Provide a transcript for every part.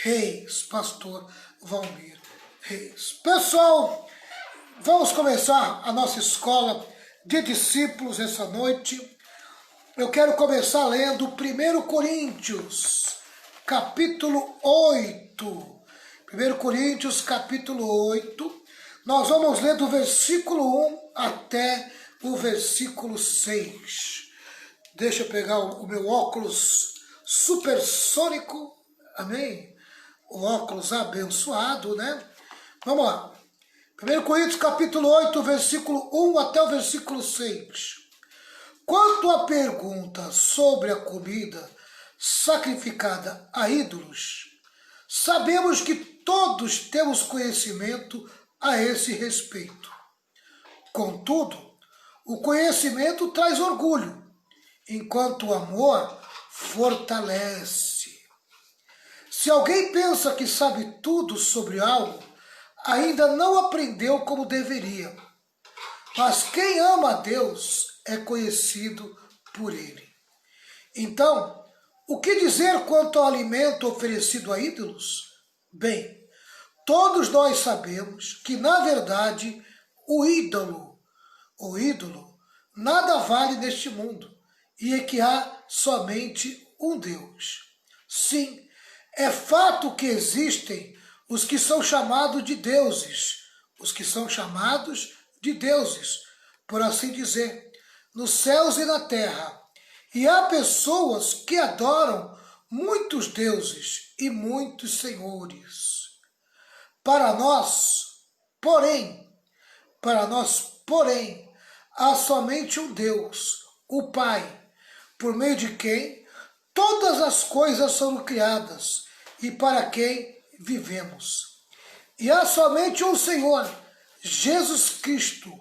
Reis, pastor Valmir Reis. Pessoal, vamos começar a nossa escola de discípulos essa noite. Eu quero começar lendo 1 Coríntios, capítulo 8. 1 Coríntios, capítulo 8. Nós vamos ler do versículo 1 até o versículo 6. Deixa eu pegar o meu óculos supersônico, amém? O óculos abençoado, né? Vamos lá. 1 Coríntios capítulo 8, versículo 1 até o versículo 6. Quanto à pergunta sobre a comida sacrificada a ídolos, sabemos que todos temos conhecimento a esse respeito. Contudo, o conhecimento traz orgulho, enquanto o amor fortalece. Se alguém pensa que sabe tudo sobre algo, ainda não aprendeu como deveria. Mas quem ama a Deus é conhecido por Ele. Então, o que dizer quanto ao alimento oferecido a ídolos? Bem, todos nós sabemos que, na verdade, o ídolo, nada vale neste mundo e é que há somente um Deus. Sim, é fato que existem os que são chamados de deuses, por assim dizer, nos céus e na terra. E há pessoas que adoram muitos deuses e muitos senhores. Para nós, porém, há somente um Deus, o Pai, por meio de quem todas as coisas foram criadas e para quem vivemos. E há somente um Senhor, Jesus Cristo,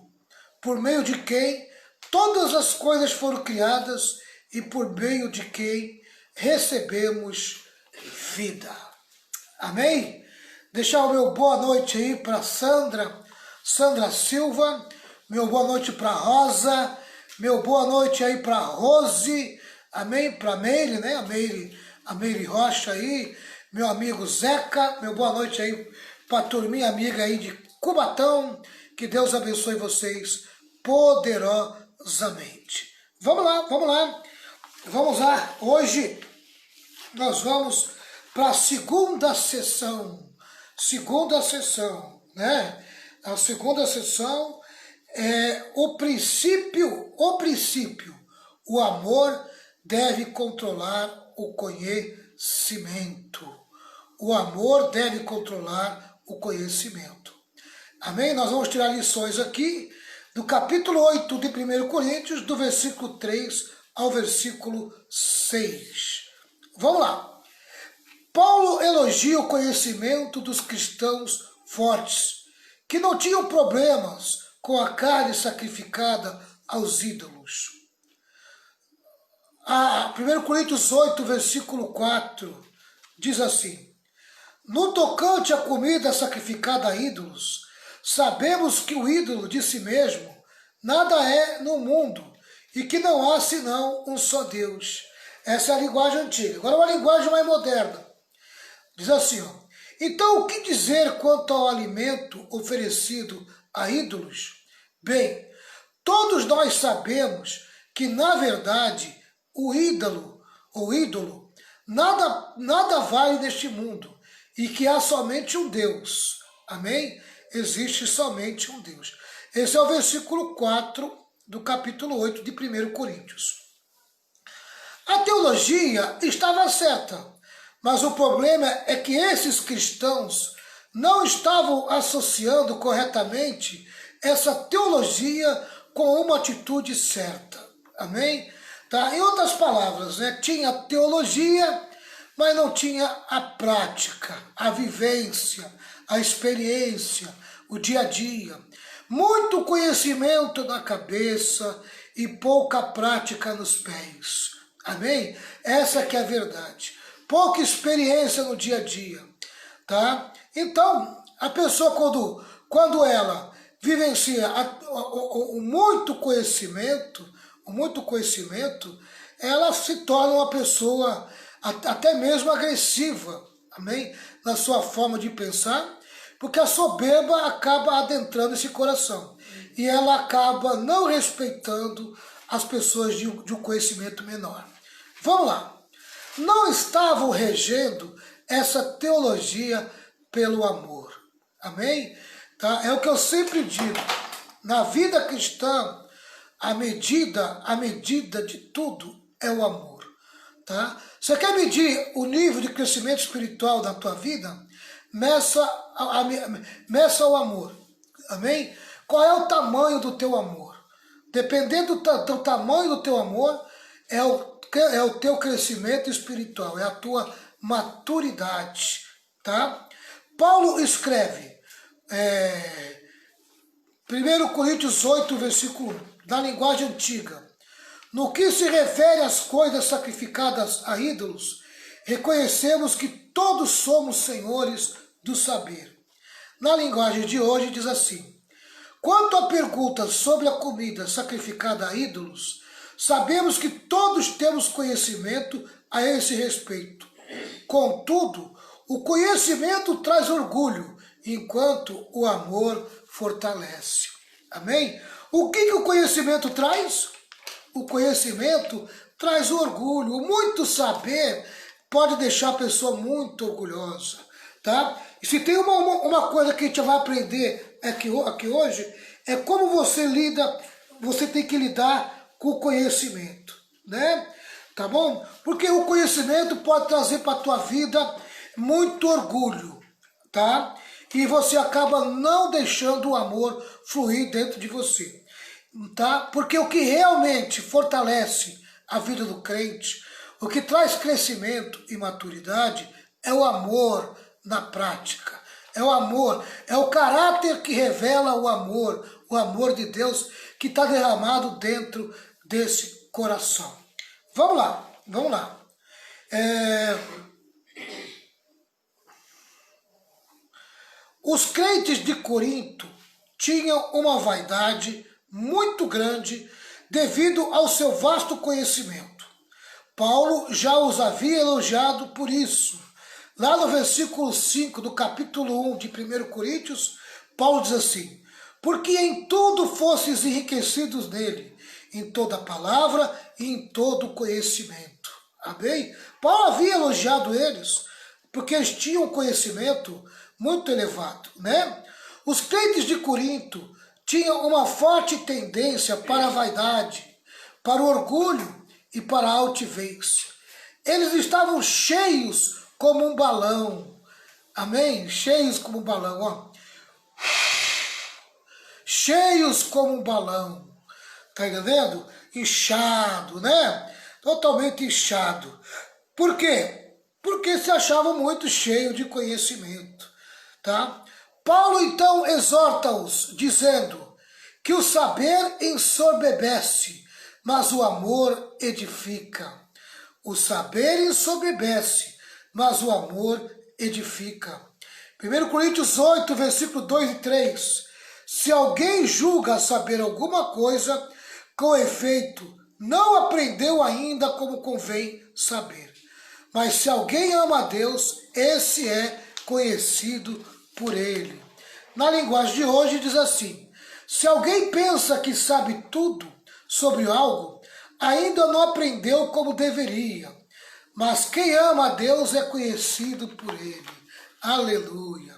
por meio de quem todas as coisas foram criadas e por meio de quem recebemos vida. Amém? Deixar o meu boa noite aí para Sandra Silva, meu boa noite para Rosa, meu boa noite aí para Rose, amém? Para Meire, né? A Meire Rocha aí, meu amigo Zeca, meu boa noite aí para a turminha amiga aí de Cubatão, que Deus abençoe vocês poderosamente. Vamos lá, hoje nós vamos para a segunda sessão, né? A segunda sessão é o princípio, o amor deve controlar o conhecimento. O amor deve controlar o conhecimento. Amém? Nós vamos tirar lições aqui do capítulo 8 de 1 Coríntios, do versículo 3 ao versículo 6. Vamos lá. Paulo elogia o conhecimento dos cristãos fortes, que não tinham problemas com a carne sacrificada aos ídolos. 1 Coríntios 8, versículo 4, diz assim: no tocante à comida sacrificada a ídolos, sabemos que o ídolo de si mesmo nada é no mundo e que não há senão um só Deus. Essa é a linguagem antiga. Agora uma linguagem mais moderna. Diz assim, ó: então o que dizer quanto ao alimento oferecido a ídolos? Bem, todos nós sabemos que, na verdade, o ídolo nada vale neste mundo e que há somente um Deus. Amém? Existe somente um Deus. Esse é o versículo 4 do capítulo 8 de 1 Coríntios. A teologia estava certa, mas o problema é que esses cristãos não estavam associando corretamente essa teologia com uma atitude certa. Amém? Tá? Em outras palavras, né? Tinha teologia, mas não tinha a prática, a vivência, a experiência, o dia a dia. Muito conhecimento na cabeça e pouca prática nos pés. Amém? Essa que é a verdade. Pouca experiência no dia a dia. Tá? Então, a pessoa quando ela vivencia o muito conhecimento, ela se torna uma pessoa até mesmo agressiva, amém? Na sua forma de pensar, porque a soberba acaba adentrando esse coração e ela acaba não respeitando as pessoas de um conhecimento menor. Vamos lá. Não estavam regendo essa teologia pelo amor. Amém? Tá? É o que eu sempre digo. Na vida cristã, a medida de tudo é o amor. Tá? Você quer medir o nível de crescimento espiritual da tua vida? Meça o amor. Amém? Qual é o tamanho do teu amor? Dependendo do tamanho do teu amor, é o teu crescimento espiritual, é a tua maturidade. Tá? Paulo escreve, 1 Coríntios 8, versículo 1, na linguagem antiga. No que se refere às coisas sacrificadas a ídolos, reconhecemos que todos somos senhores do saber. Na linguagem de hoje diz assim: quanto à pergunta sobre a comida sacrificada a ídolos, sabemos que todos temos conhecimento a esse respeito. Contudo, o conhecimento traz orgulho, enquanto o amor fortalece. Amém? O que o conhecimento traz? O conhecimento traz orgulho. Muito saber pode deixar a pessoa muito orgulhosa. Tá? E se tem uma coisa que a gente vai aprender aqui hoje, é como você tem que lidar com o conhecimento, né? Tá bom? Porque o conhecimento pode trazer para a tua vida muito orgulho, tá? E você acaba não deixando o amor fluir dentro de você, tá? Porque o que realmente fortalece a vida do crente, o que traz crescimento e maturidade, é o amor na prática. É o amor, é o caráter que revela o amor de Deus que está derramado dentro desse coração. Vamos lá. Os crentes de Corinto tinham uma vaidade muito grande devido ao seu vasto conhecimento. Paulo já os havia elogiado por isso. Lá no versículo 5 do capítulo 1 de 1 Coríntios, Paulo diz assim: porque em tudo fostes enriquecidos nele, em toda palavra e em todo conhecimento. Amém? Paulo havia elogiado eles, porque eles tinham um conhecimento muito elevado, né? Os crentes de Corinto tinham uma forte tendência para a vaidade, para o orgulho e para a altivez. Eles estavam cheios como um balão. Amém? Cheios como um balão, ó. Cheios como um balão. Tá entendendo? Inchado, né? Totalmente inchado. Por quê? Porque se achavam muito cheios de conhecimento, tá? Paulo então exorta-os, dizendo que o saber ensoberbece, mas o amor edifica. O saber ensoberbece, mas o amor edifica. 1 Coríntios 8, versículo 2 e 3. Se alguém julga saber alguma coisa, com efeito, não aprendeu ainda como convém saber. Mas se alguém ama a Deus, esse é conhecido por ele. Na linguagem de hoje diz assim: se alguém pensa que sabe tudo sobre algo, ainda não aprendeu como deveria. Mas quem ama a Deus é conhecido por ele. Aleluia.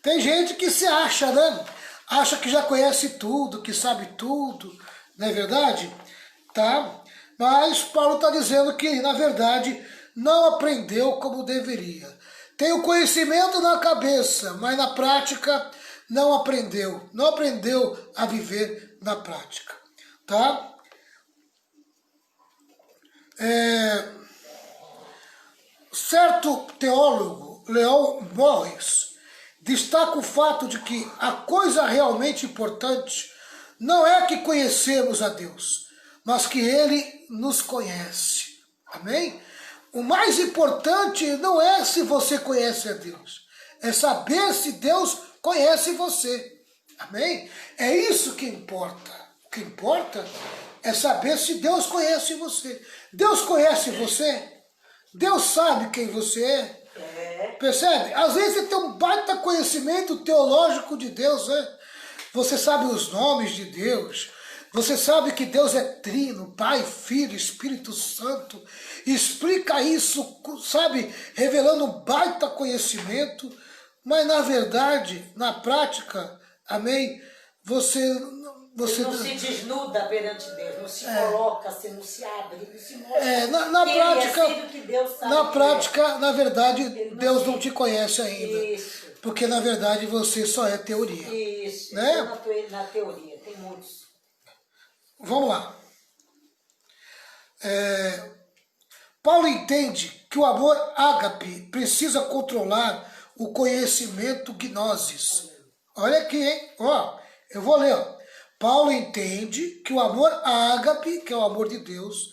Tem gente que se acha, né? Acha que já conhece tudo, que sabe tudo. Não é verdade? Tá? Mas Paulo está dizendo que, na verdade, não aprendeu como deveria. Tem o conhecimento na cabeça, mas na prática não aprendeu. Não aprendeu a viver na prática. Tá? Certo teólogo, Leon Morris, destaca o fato de que a coisa realmente importante não é que conhecemos a Deus, mas que Ele nos conhece. Amém? O mais importante não é se você conhece a Deus, é saber se Deus conhece você. Amém? É isso que importa. O que importa é saber se Deus conhece você. Deus conhece você? Deus sabe quem você é. Percebe? Às vezes você tem um baita conhecimento teológico de Deus, né? Você sabe os nomes de Deus. Você sabe que Deus é trino, Pai, Filho, Espírito Santo. Explica isso, sabe? Revelando um baita conhecimento. Mas na verdade, na prática, amém? Você não se desnuda perante Deus, não se coloca, assim, não se abre, não se mostra. Na prática, é que Deus sabe na prática, na verdade, Deus não te conhece ainda. Isso. Porque na verdade você só é teoria. Isso, né? Na teoria, tem muitos. Vamos lá. Paulo entende que o amor ágape precisa controlar o conhecimento gnosis. Olha aqui, hein? Ó, eu vou ler. Ó. Paulo entende que o amor ágape, que é o amor de Deus,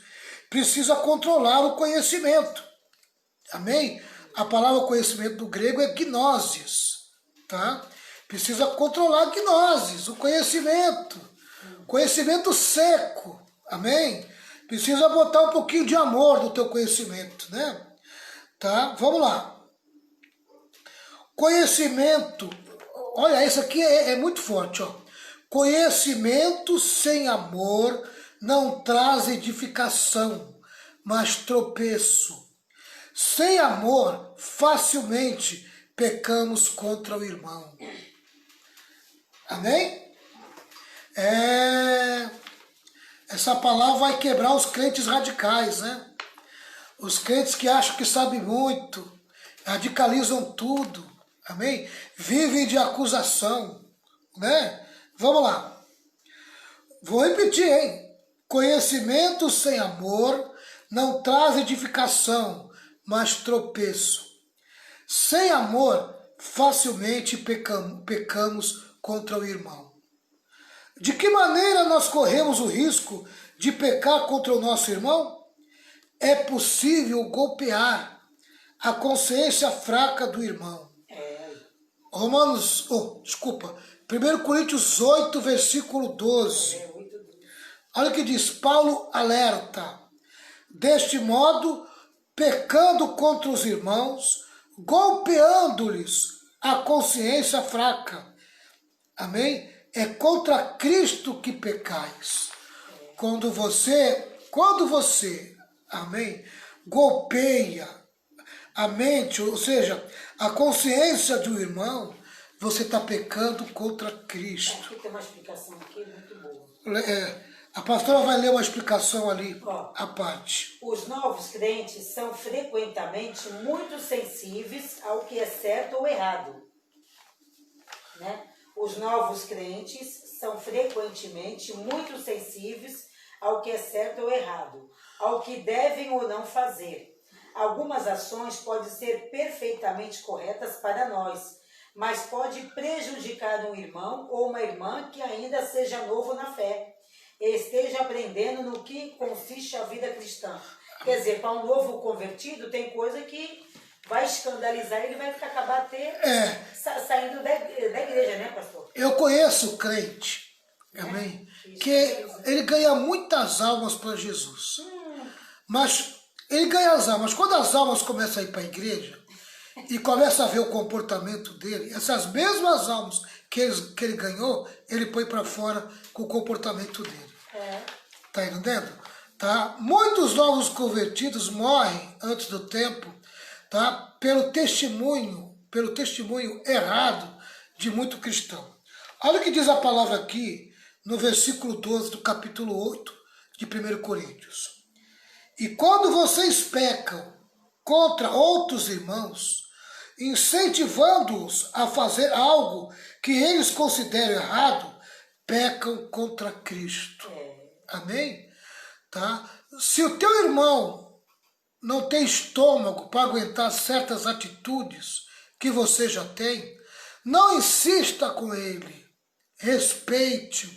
precisa controlar o conhecimento. Amém? A palavra conhecimento do grego é gnosis. Tá? Precisa controlar gnosis, o conhecimento. Conhecimento seco. Amém? Precisa botar um pouquinho de amor no teu conhecimento, né? Tá? Vamos lá. Conhecimento, olha, isso aqui é muito forte, ó. Conhecimento sem amor não traz edificação, mas tropeço. Sem amor, facilmente pecamos contra o irmão. Amém? Essa palavra vai quebrar os crentes radicais, né? Os crentes que acham que sabem muito, radicalizam tudo. Amém? Vivem de acusação, né? Vamos lá. Vou repetir, hein? Conhecimento sem amor não traz edificação, mas tropeço. Sem amor, facilmente pecamos contra o irmão. De que maneira nós corremos o risco de pecar contra o nosso irmão? É possível golpear a consciência fraca do irmão. 1 Coríntios 8, versículo 12. Olha o que diz, Paulo alerta. Deste modo, pecando contra os irmãos, golpeando-lhes a consciência fraca. Amém? É contra Cristo que pecais. Quando você, amém, golpeia a mente, ou seja, a consciência de um irmão, você está pecando contra Cristo. Aqui tem uma explicação aqui muito boa. A pastora vai ler uma explicação ali, à parte. Os novos crentes são frequentemente muito sensíveis ao que é certo ou errado. Né? Os novos crentes são frequentemente muito sensíveis ao que é certo ou errado, ao que devem ou não fazer. Algumas ações podem ser perfeitamente corretas para nós, mas pode prejudicar um irmão ou uma irmã que ainda seja novo na fé e esteja aprendendo no que consiste a vida cristã. Quer dizer, para um novo convertido, tem coisa que vai escandalizar, ele vai acabar até saindo da igreja, né, pastor? Eu conheço crente, amém, que ele ganha muitas almas para Jesus. Mas ele ganha as almas. Quando as almas começam a ir para a igreja e começa a ver o comportamento dele, essas mesmas almas que ele ganhou, ele põe para fora com o comportamento dele. Tá entendendo? Tá? Muitos novos convertidos morrem antes do tempo, tá? Pelo testemunho errado de muito cristão. Olha o que diz a palavra aqui no versículo 12 do capítulo 8 de 1 Coríntios. E quando vocês pecam contra outros irmãos, incentivando-os a fazer algo que eles consideram errado, pecam contra Cristo. Amém? Tá? Se o teu irmão não tem estômago para aguentar certas atitudes que você já tem, não insista com ele. Respeite-o,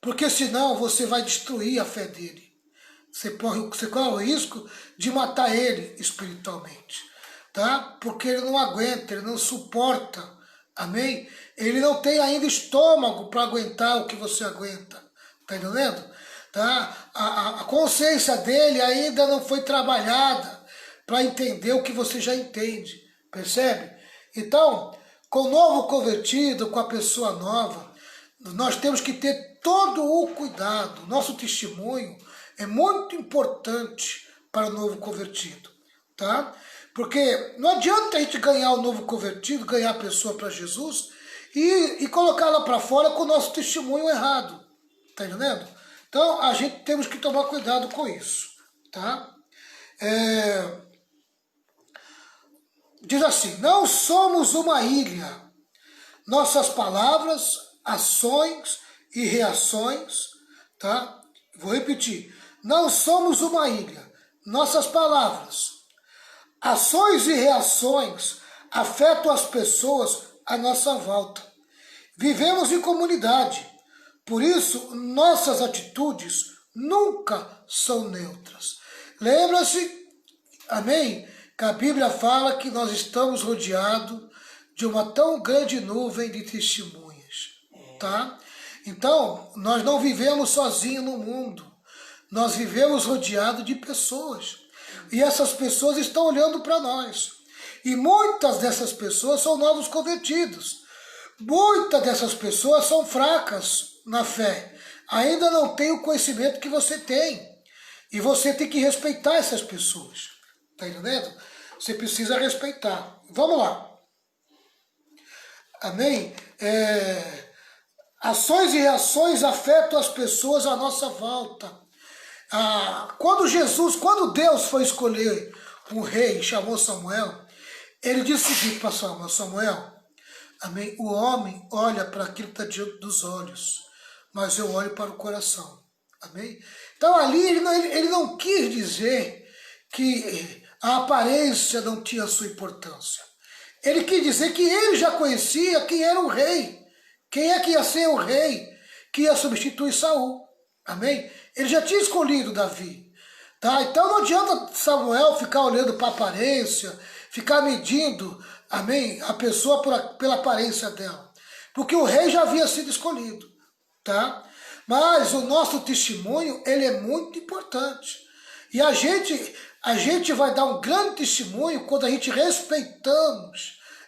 porque senão você vai destruir a fé dele. Você corre o risco de matar ele espiritualmente, tá? Porque ele não aguenta, ele não suporta, amém? Ele não tem ainda estômago para aguentar o que você aguenta, tá entendendo? Tá? A consciência dele ainda não foi trabalhada para entender o que você já entende, percebe? Então, com o novo convertido, com a pessoa nova, nós temos que ter todo o cuidado. Nosso testemunho é muito importante para o novo convertido, tá? Porque não adianta a gente ganhar o novo convertido, ganhar a pessoa para Jesus e colocá-la para fora com o nosso testemunho errado, tá entendendo? Então, a gente temos que tomar cuidado com isso, tá? Diz assim, não somos uma ilha. Nossas palavras, ações e reações, tá? Vou repetir, não somos uma ilha. Nossas palavras, ações e reações afetam as pessoas à nossa volta. Vivemos em comunidade, por isso nossas atitudes nunca são neutras. Lembra-se, amém, que a Bíblia fala que nós estamos rodeados de uma tão grande nuvem de testemunhas, tá? Então, nós não vivemos sozinhos no mundo, nós vivemos rodeados de pessoas, e essas pessoas estão olhando para nós, e muitas dessas pessoas são novos convertidos, muitas dessas pessoas são fracas na fé, ainda não têm o conhecimento que você tem, e você tem que respeitar essas pessoas, tá entendendo? Você precisa respeitar. Vamos lá. Amém? Ações e reações afetam as pessoas à nossa volta. Quando Deus foi escolher um rei, chamou Samuel, ele disse o seguinte para Samuel, Samuel, amém? O homem olha para aquilo que está diante dos olhos, mas eu olho para o coração. Amém? Então ali ele não quis dizer que a aparência não tinha sua importância. Ele quis dizer que ele já conhecia quem era o rei. Quem é que ia ser o rei que ia substituir Saul. Amém? Ele já tinha escolhido Davi. Tá? Então não adianta Samuel ficar olhando para a aparência, ficar medindo, amém, a pessoa pela aparência dela. Porque o rei já havia sido escolhido. Tá? Mas o nosso testemunho, ele é muito importante. E a gente vai dar um grande testemunho quando a gente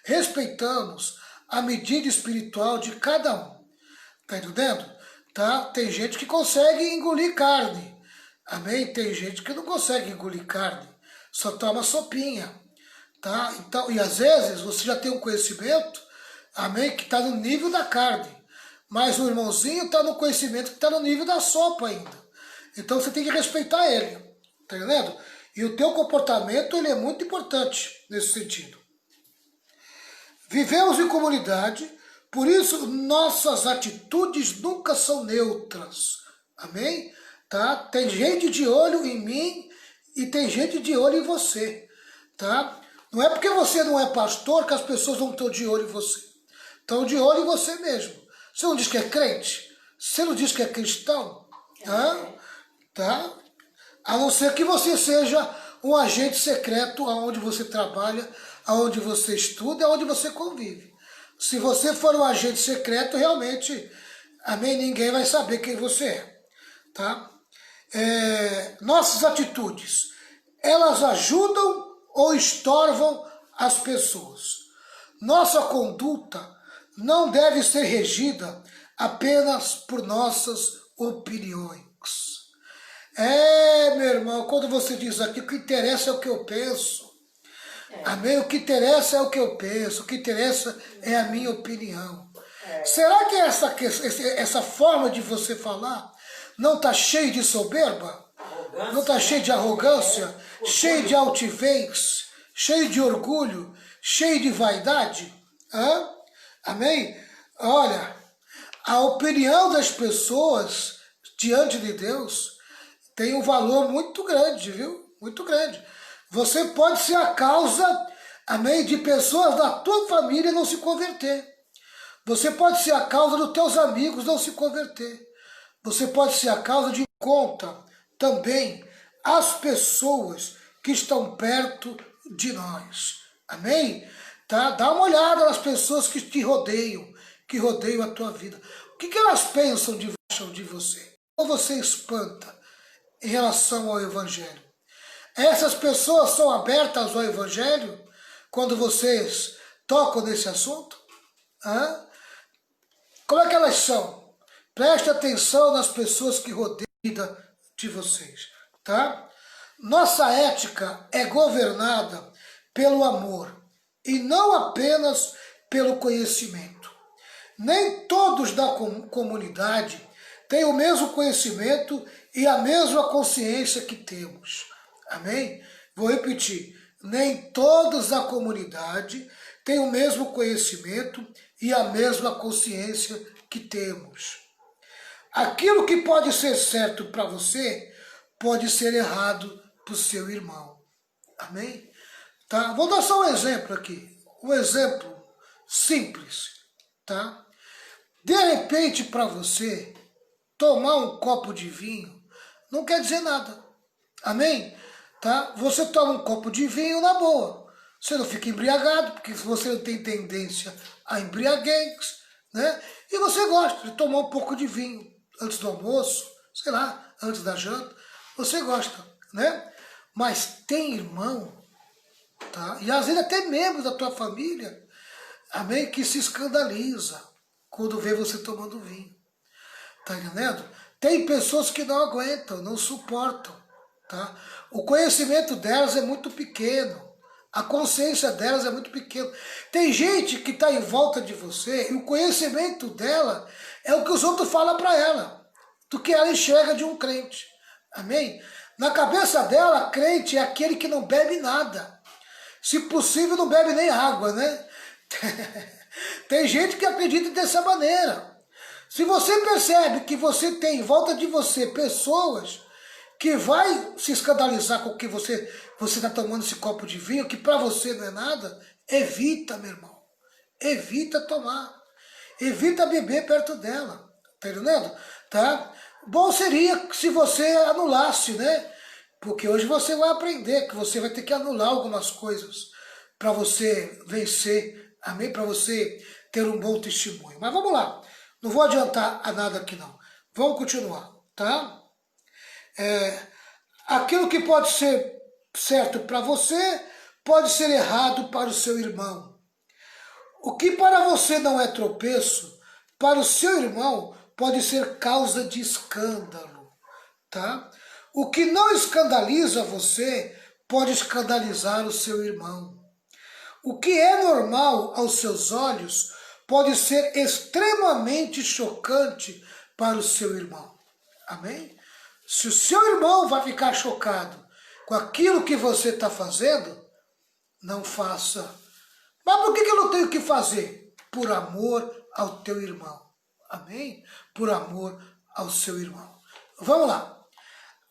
respeitamos a medida espiritual de cada um. Tá entendendo? Tá? Tem gente que consegue engolir carne. Amém? Tem gente que não consegue engolir carne. Só toma sopinha. Tá? Então, e às vezes você já tem um conhecimento, amém, que está no nível da carne. Mas o irmãozinho está no conhecimento que está no nível da sopa ainda. Então você tem que respeitar ele. Tá entendendo? E o teu comportamento, ele é muito importante nesse sentido. Vivemos em comunidade, por isso nossas atitudes nunca são neutras. Amém? Tá? Tem gente de olho em mim e tem gente de olho em você. Tá? Não é porque você não é pastor que as pessoas não estão de olho em você. Estão de olho em você mesmo. Você não diz que é crente? Você não diz que é cristão? Tá? A não ser que você seja um agente secreto aonde você trabalha, aonde você estuda, aonde você convive. Se você for um agente secreto, realmente, amém, ninguém vai saber quem você é. Tá? Nossas atitudes, elas ajudam ou estorvam as pessoas. Nossa conduta não deve ser regida apenas por nossas opiniões. Meu irmão, quando você diz aqui, o que interessa é o que eu penso. Amém? O que interessa é o que eu penso, o que interessa é a minha opinião. Será que essa forma de você falar não está cheia de soberba? Não está cheia de arrogância? Cheia de altivez? Cheia de orgulho? Cheia de vaidade? Amém? Olha, a opinião das pessoas diante de Deus tem um valor muito grande, viu? Muito grande. Você pode ser a causa, amém, de pessoas da tua família não se converter. Você pode ser a causa dos teus amigos não se converter. Você pode ser a causa de conta também as pessoas que estão perto de nós. Amém? Tá? Dá uma olhada nas pessoas que te rodeiam, que rodeiam a tua vida. O que elas pensam de você? Ou você espanta em relação ao Evangelho? Essas pessoas são abertas ao Evangelho quando vocês tocam nesse assunto? Hã? Como é que elas são? Preste atenção nas pessoas que rodeiam a vida de vocês, tá? Nossa ética é governada pelo amor e não apenas pelo conhecimento. Nem todos da comunidade têm o mesmo conhecimento e a mesma consciência que temos. Amém? Vou repetir. Nem todos da comunidade têm o mesmo conhecimento e a mesma consciência que temos. Aquilo que pode ser certo para você pode ser errado para o seu irmão. Amém? Tá? Vou dar só um exemplo aqui. Um exemplo simples. Tá? De repente, para você, tomar um copo de vinho não quer dizer nada. Amém? Tá? Você toma um copo de vinho na boa. Você não fica embriagado, porque você não tem tendência a embriaguez, né? E você gosta de tomar um pouco de vinho antes do almoço, sei lá, antes da janta. Você gosta, né? Mas tem irmão, tá? E às vezes até membros da tua família, amém, que se escandaliza quando vê você tomando vinho. Tá entendendo? Tem pessoas que não aguentam, não suportam, tá? O conhecimento delas é muito pequeno. A consciência delas é muito pequena. Tem gente que está em volta de você e o conhecimento dela é o que os outros falam para ela, do que ela enxerga de um crente. Amém? Na cabeça dela, crente é aquele que não bebe nada. Se possível, não bebe nem água, né? Tem gente que acredita dessa maneira. Se você percebe que você tem em volta de você pessoas que vai se escandalizar com o que você está tomando esse copo de vinho, que para você não é nada, evita, meu irmão. Evita tomar. Evita beber perto dela. Tá entendendo? Tá? Bom seria se você anulasse, né? Porque hoje você vai aprender que você vai ter que anular algumas coisas para você vencer, amém? Para você ter um bom testemunho. Mas vamos lá. Não vou adiantar a nada aqui não. Vamos continuar, tá? Aquilo que pode ser certo para você, pode ser errado para o seu irmão. O que para você não é tropeço, para o seu irmão pode ser causa de escândalo, tá? O que não escandaliza você, pode escandalizar o seu irmão. O que é normal aos seus olhos, pode ser extremamente chocante para o seu irmão. Amém? Se o seu irmão vai ficar chocado com aquilo que você está fazendo, não faça. Mas por que eu não tenho que fazer? Por amor ao teu irmão. Amém? Por amor ao seu irmão. Vamos lá.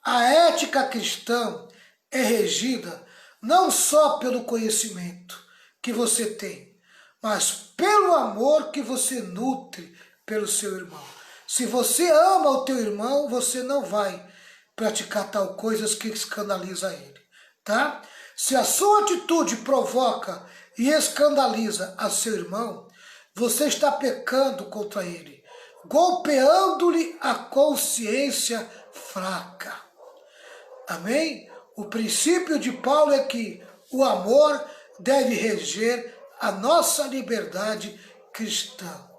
A ética cristã é regida não só pelo conhecimento que você tem, mas pelo amor que você nutre pelo seu irmão. Se você ama o teu irmão, você não vai praticar tal coisas que escandaliza ele, tá? Se a sua atitude provoca e escandaliza a seu irmão, você está pecando contra ele, golpeando-lhe a consciência fraca. Amém? O princípio de Paulo é que o amor deve reger a nossa liberdade cristã.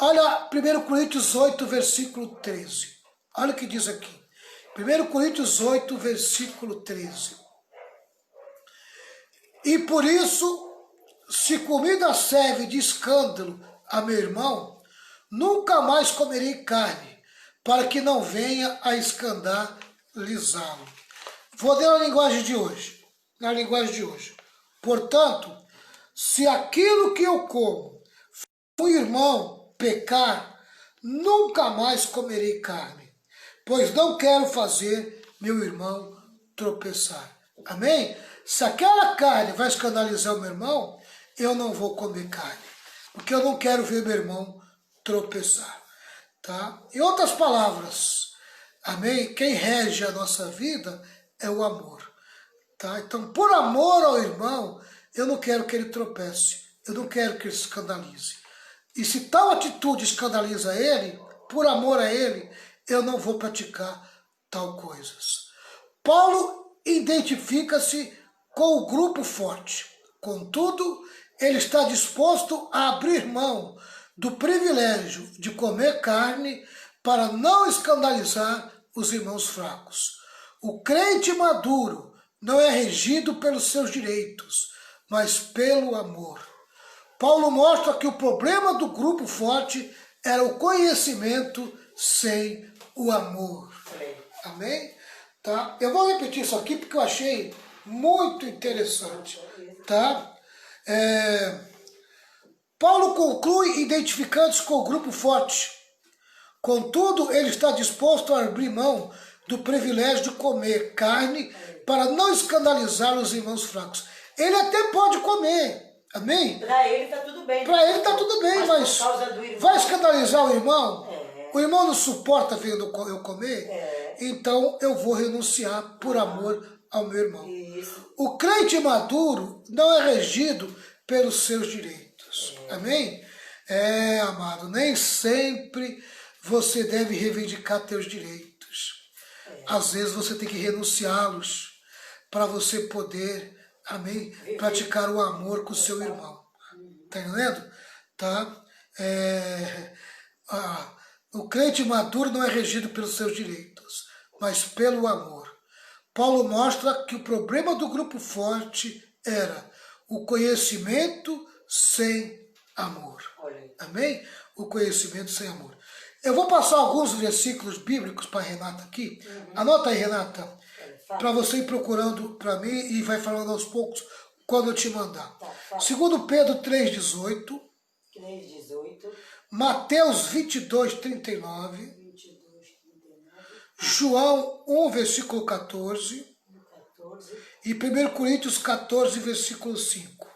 Olha 1 Coríntios 8, versículo 13. Olha o que diz aqui. 1 Coríntios 8, versículo 13. E por isso, se comida serve de escândalo a meu irmão, nunca mais comerei carne, para que não venha a escandalizá-lo. Vou ler na linguagem de hoje. Na linguagem de hoje. Portanto, se aquilo que eu como o irmão pecar, nunca mais comerei carne, pois não quero fazer meu irmão tropeçar. Amém? Se aquela carne vai escandalizar o meu irmão, eu não vou comer carne, porque eu não quero ver meu irmão tropeçar. Tá? Em outras palavras, amém? Quem rege a nossa vida é o amor. Tá? Então, por amor ao irmão, eu não quero que ele tropece, eu não quero que ele se escandalize. E se tal atitude escandaliza ele, por amor a ele, eu não vou praticar tal coisas. Paulo identifica-se com o grupo forte. Contudo, ele está disposto a abrir mão do privilégio de comer carne para não escandalizar os irmãos fracos. O crente maduro não é regido pelos seus direitos, mas pelo amor. Paulo mostra que o problema do grupo forte era o conhecimento sem o amor. Amém? Tá? Eu vou repetir isso aqui porque eu achei muito interessante. Tá? Paulo conclui identificando-se com o grupo forte. Contudo, ele está disposto a abrir mão do privilégio de comer carne para não escandalizar os irmãos fracos. Ele até pode comer. Amém? Para ele está tudo bem. Para ele está tudo bem, mas vai escandalizar o irmão? O irmão não suporta vendo eu comer? Então eu vou renunciar por amor ao meu irmão. Isso. O crente maduro não é regido pelos seus direitos. Amém? Amado, nem sempre você deve reivindicar teus direitos. Às vezes você tem que renunciá-los para você poder, amém, praticar o amor com o seu irmão. Tá entendendo? Tá? O crente maduro não é regido pelos seus direitos, mas pelo amor. Paulo mostra que o problema do grupo forte era o conhecimento sem amor. Amém? O conhecimento sem amor. Eu vou passar alguns versículos bíblicos para a Renata aqui. Anota aí, Renata, para você ir procurando para mim e vai falando aos poucos quando eu te mandar. 2 Pedro 3,18. 3,18. Mateus 22:39. João 1, versículo 14. E 1 Coríntios 14, versículo 5.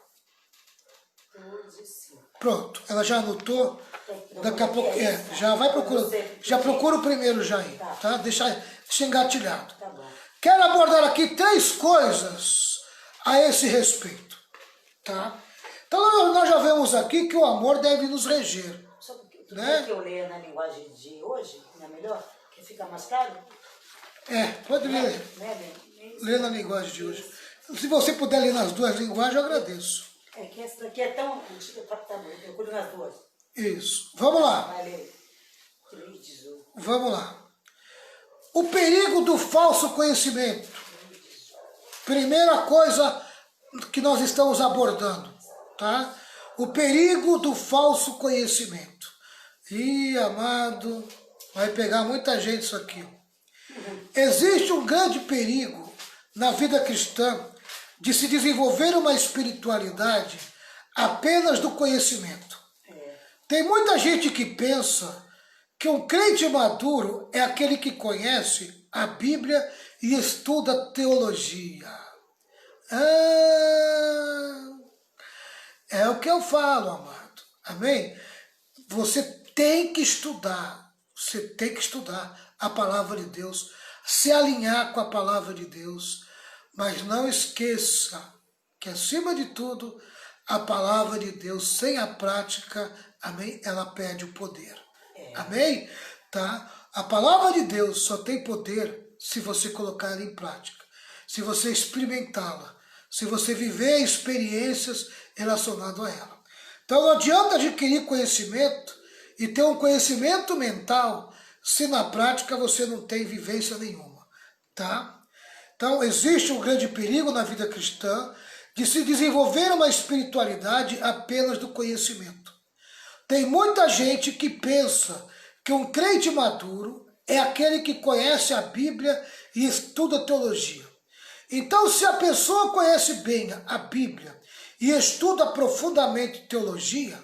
Pronto, ela já anotou. Daqui a pouco, já vai procurando. Já procura o primeiro já aí, tá? Deixa engatilhado. Quero abordar aqui 3 coisas a esse respeito, tá? Então nós já vemos aqui que o amor deve nos reger. Né? Que eu leia na linguagem de hoje, não é melhor? Que fica mais claro? Pode ler. Ler na linguagem de hoje. Se você puder ler nas duas linguagens, eu agradeço. Que essa daqui é tão antiga, tá bom, eu procuro nas duas. Isso. Vamos lá. Vai ler. 3,18. Vamos lá. O perigo do falso conhecimento. Primeira coisa que nós estamos abordando, tá? O perigo do falso conhecimento. Ih, amado, vai pegar muita gente isso aqui. Existe um grande perigo na vida cristã de se desenvolver uma espiritualidade apenas do conhecimento. Tem muita gente que pensa que um crente maduro é aquele que conhece a Bíblia e estuda teologia. É o que eu falo, amado. Amém? Você tem que estudar a palavra de Deus, se alinhar com a palavra de Deus, mas não esqueça que, acima de tudo, a palavra de Deus, sem a prática, amém, ela perde o poder. Amém? Tá? A palavra de Deus só tem poder se você colocar ela em prática, se você experimentá-la, se você viver experiências relacionadas a ela. Então não adianta adquirir conhecimento e ter um conhecimento mental se na prática você não tem vivência nenhuma. Tá? Então existe um grande perigo na vida cristã de se desenvolver uma espiritualidade apenas do conhecimento. Tem muita gente que pensa que um crente maduro é aquele que conhece a Bíblia e estuda teologia. Então, se a pessoa conhece bem a Bíblia e estuda profundamente teologia,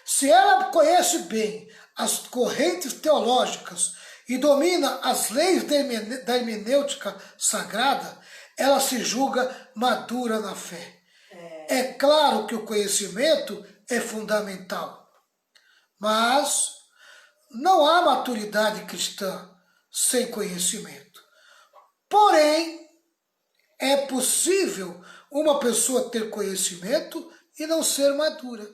se ela conhece bem as correntes teológicas e domina as leis da hermenêutica sagrada, ela se julga madura na fé. É claro que o conhecimento é fundamental, mas não há maturidade cristã sem conhecimento. Porém, é possível uma pessoa ter conhecimento e não ser madura.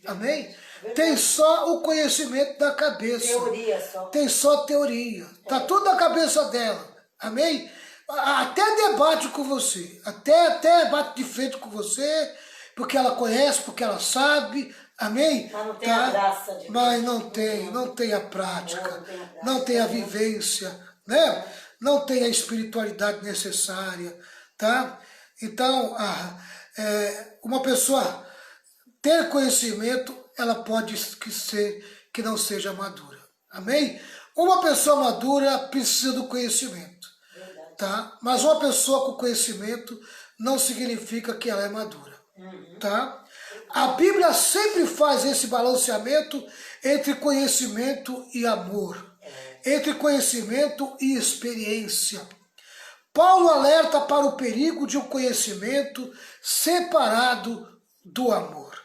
Amém? Tem só o conhecimento da cabeça. Teoria só. Tem só teoria. Está tudo na cabeça dela. Amém? até debate com você, até bate de frente com você, porque ela conhece, porque ela sabe, amém? Mas não tem a graça de Mas Deus. não tem a prática, Não tem a prática, não tem a vivência, né? Não tem a espiritualidade necessária, tá? Então, uma pessoa ter conhecimento, ela pode ser que não seja madura, amém? Uma pessoa madura precisa do conhecimento, tá? Mas uma pessoa com conhecimento não significa que ela é madura, tá? A Bíblia sempre faz esse balanceamento entre conhecimento e amor, entre conhecimento e experiência. Paulo alerta para o perigo de um conhecimento separado do amor.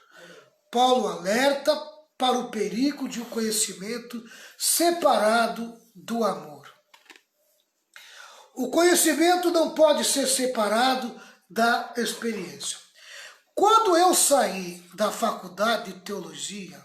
Paulo alerta para o perigo de um conhecimento separado do amor. O conhecimento não pode ser separado da experiência. Quando eu saí da faculdade de teologia,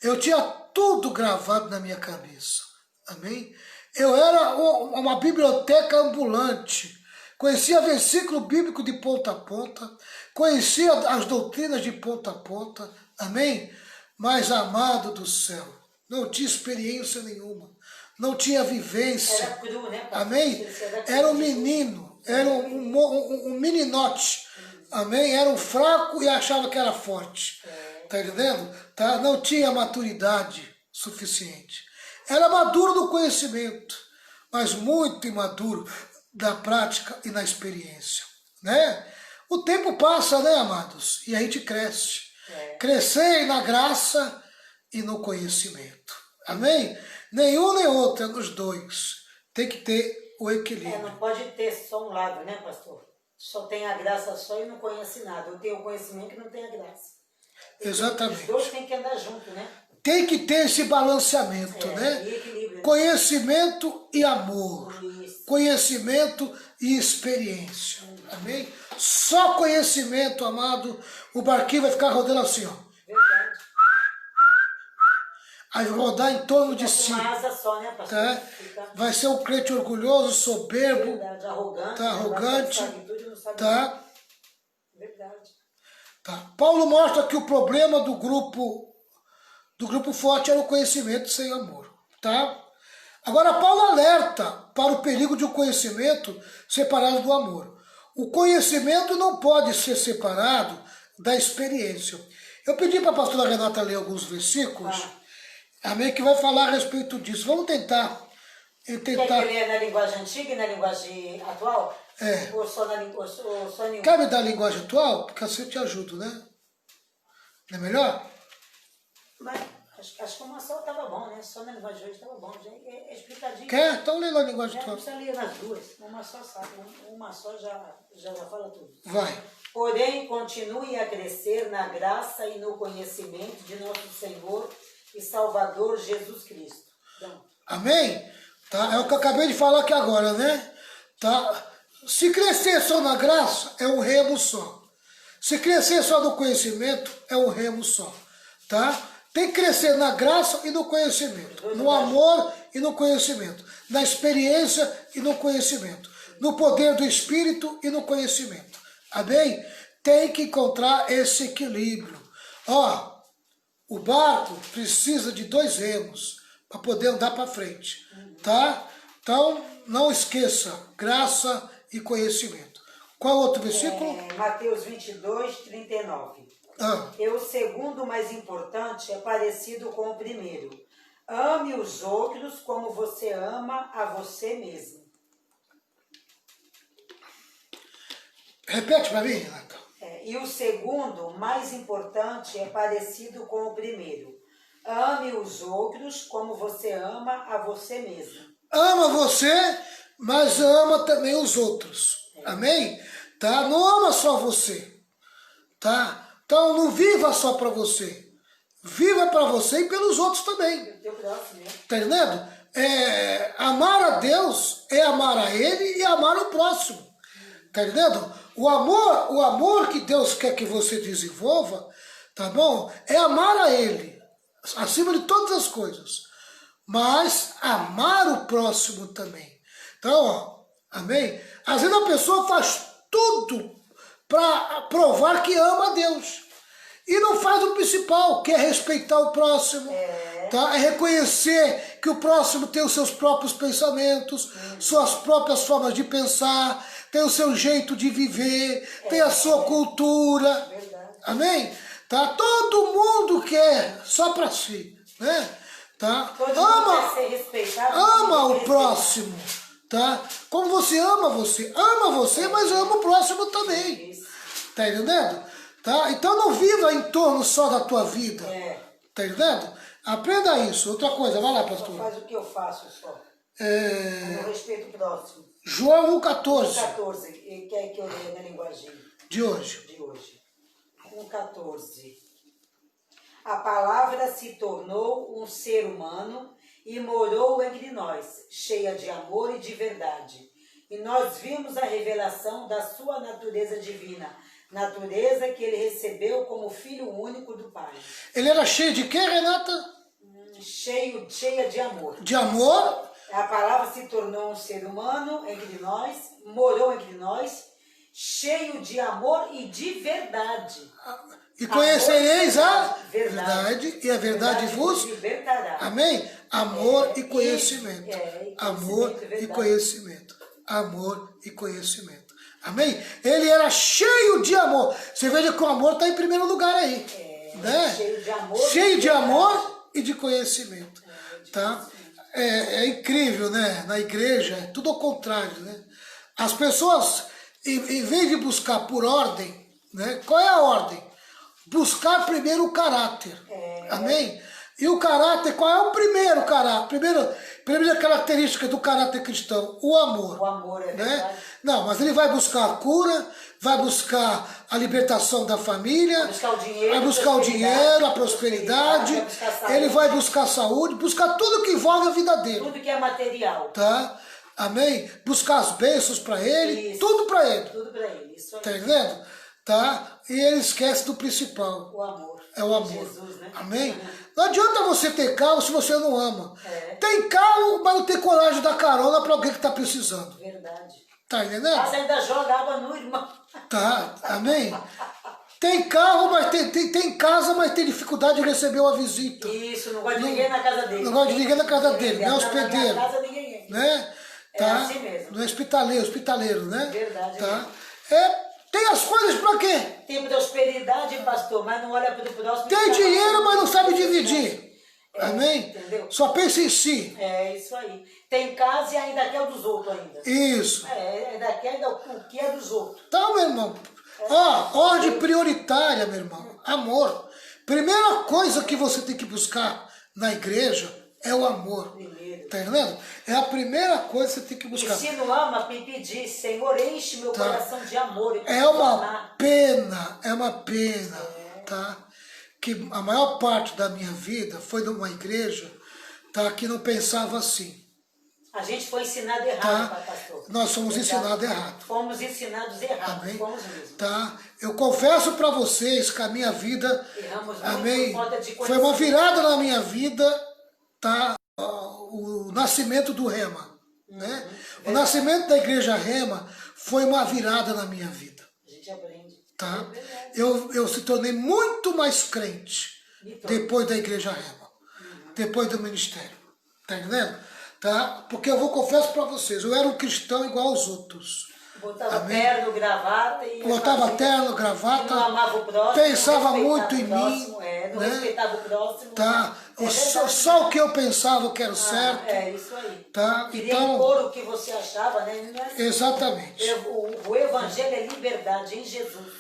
eu tinha tudo gravado na minha cabeça, amém? Eu era uma biblioteca ambulante, conhecia versículo bíblico de ponta a ponta, conhecia as doutrinas de ponta a ponta, amém? Mas, amado do céu, não tinha experiência nenhuma, não tinha vivência, Era cru, né, amém? Era um menino, era um meninote, amém? Era um fraco e achava que era forte, tá entendendo? Tá? Não tinha maturidade suficiente. Era maduro no conhecimento, mas muito imaduro na prática e na experiência, né? O tempo passa, né, amados? E a gente cresce. Crescer na graça e no conhecimento, amém? Nenhum nem outro, é nos dois. Tem que ter o equilíbrio. Não pode ter só um lado, né, pastor? Só tem a graça só e não conhece nada. Eu tenho o conhecimento que não tem a graça. Exatamente. Os dois têm que andar junto, né? Tem que ter esse balanceamento, né? E equilíbrio. Conhecimento e amor. Isso. Conhecimento e experiência. Amém? Só conhecimento, amado, o barquinho vai ficar rodando assim, ó. Verdade. Aí vai rodar em torno de si. Uma asa só, né, pastor? Tá? Vai ser um crente orgulhoso, soberbo. Verdade, arrogante. Tá, arrogante. Não sabe Tá? Verdade. Tá. Paulo mostra que o problema do grupo forte era o conhecimento sem amor, tá? Agora Paulo alerta para o perigo de um conhecimento separado do amor. O conhecimento não pode ser separado da experiência. Eu pedi para a pastora Renata ler alguns versículos, amém, que vai falar a respeito disso. Vamos tentar. Quer que eu leia na linguagem antiga e na linguagem atual? É. Ou só nenhum? Quer me dar a linguagem atual? Porque assim eu te ajudo, né? Não é melhor? Mas acho que uma só estava bom, né? Só na linguagem de hoje estava bom. Já é explicadinho. Quer? Então lê lá a linguagem atual. Não precisa ler nas duas. Uma só sabe. Uma só já fala tudo. Vai. Porém, continue a crescer na graça e no conhecimento de nosso Senhor e Salvador Jesus Cristo. Então, amém? Tá? É o que eu acabei de falar aqui agora, né? Tá? Se crescer só na graça, é um remo só. Se crescer só no conhecimento, é um remo só. Tá? Tem que crescer na graça e no conhecimento. No amor e no conhecimento. Na experiência e no conhecimento. No poder do Espírito e no conhecimento. Amém? Tem que encontrar esse equilíbrio. Ó, o barco precisa de 2 remos para poder andar para frente. Tá? Então, não esqueça, graça e conhecimento. Qual outro versículo? Mateus 22, 39. E o segundo mais importante é parecido com o primeiro. Ame os outros como você ama a você mesmo. Repete para mim, Renata. E o segundo mais importante é parecido com o primeiro. Ame os outros como você ama a você mesmo. Ama você, mas ama também os outros. Amém? Tá? Não ama só você. Tá? Então não viva só para você. Viva para você e pelos outros também. Tá entendendo? Amar a Deus é amar a Ele e amar o próximo. Tá entendendo? O amor que Deus quer que você desenvolva, tá bom? É amar a Ele, acima de todas as coisas. Mas amar o próximo também. Então, ó, amém? Às vezes a pessoa faz tudo para provar que ama a Deus. E não faz o principal, que é respeitar o próximo. Tá? É reconhecer que o próximo tem os seus próprios pensamentos, suas próprias formas de pensar, tem o seu jeito de viver, tem a sua cultura. Verdade. Amém? Tá? Todo mundo quer só para si. Né? Tá? Todo mundo quer ser respeitado. Ama o próximo. Tá? Como você, mas ama o próximo também. Isso. Tá entendendo? Tá? Então não viva em torno só da tua vida. Tá entendendo? Aprenda isso. Outra coisa, vai lá, pastor. Só faz o que eu faço só. Eu respeito o próximo. João 1,14. 1,14. E quer que eu leia na linguagem de hoje. 1,14. A palavra se tornou um ser humano e morou entre nós, cheia de amor e de verdade. E nós vimos a revelação da sua natureza divina, natureza que ele recebeu como filho único do Pai. Ele era cheio de quê, Renata? Cheia de amor. De amor. A palavra se tornou um ser humano entre nós, morou entre nós, cheio de amor e de verdade. E conhecereis a verdade, e a verdade vos libertará. Amém? Amor e conhecimento. Amor verdade. e conhecimento. Amor e conhecimento. Amém? Ele era cheio de amor. Você veja que o amor está em primeiro lugar aí. Né? Cheio de amor. Cheio de amor e de conhecimento. Tá? É incrível, né? Na igreja é tudo ao contrário, né? As pessoas, em vez de buscar por ordem, né? Qual é a ordem? Buscar primeiro o caráter. Amém? E o caráter, qual é o primeiro caráter? Primeira característica do caráter cristão, o amor. O amor, é né? verdade. Não, mas ele vai buscar a cura, vai buscar a libertação da família, vai buscar o dinheiro, a prosperidade, ele vai buscar saúde, buscar tudo que envolve a vida dele. Tudo que é material. Tá? Amém? Buscar as bênçãos para ele, Isso. tudo para ele. Tudo para ele, isso aí. Tá entendendo? Tá? E ele esquece do principal. O amor. É o amor. Jesus, né? Amém? Não adianta você ter carro se você não ama. É. Tem carro, mas não tem coragem de dar carona para alguém que está precisando. Verdade. Tá entendendo? Mas ainda joga água no irmão. Tá, amém? Tem carro, mas tem casa, mas tem dificuldade de receber uma visita. Isso, não gosta de ninguém na casa dele. Não gosta de ninguém na casa dele, não é hospedeiro. Na casa ninguém entra. Né? Tá? É assim mesmo. Não é hospitaleiro, né? Verdade. Tá? Tem as coisas para quê? Tem prosperidade, pastor, mas não olha para o próximo. Tem dinheiro, mas não sabe dividir. Amém? Entendeu? Só pensa em si. É isso aí. Tem casa e ainda quer o dos outros ainda. Isso. Ainda quer o que é dos outros. Então, meu irmão, ordem prioritária, meu irmão. Amor. Primeira coisa que você tem que buscar na igreja é o amor. Primeiro. Tá entendendo? É a primeira coisa que você tem que buscar. E se não ama, me pedir, Senhor, enche meu coração de amor. É uma pena, tá? Que a maior parte da minha vida foi numa igreja, tá? Que não pensava assim. A gente foi ensinado errado, pastor. Nós fomos ensinados errado. Fomos ensinados errado. Amém? Fomos mesmo. Tá? Eu confesso para vocês que a minha vida, Erramos muito amém, por falta de foi uma virada na minha vida, tá? O nascimento do Rema, né? O nascimento da igreja Rema foi uma virada na minha vida. A gente aprende. Tá? Eu se tornei muito mais crente depois da igreja Rema, depois do ministério. Tá entendendo? Tá? Porque eu vou confessar para vocês, eu era um cristão igual aos outros. Botava terno, gravata e... Botava terno, gravata, não amava o próximo, pensava não muito em respeitava o mim. próximo, não né? respeitava o próximo. Tá? É Só o que eu pensava eu quero certo. É isso aí. Tá? Queria Então, impor o que você achava, né? Não é assim. exatamente. O evangelho é liberdade em Jesus.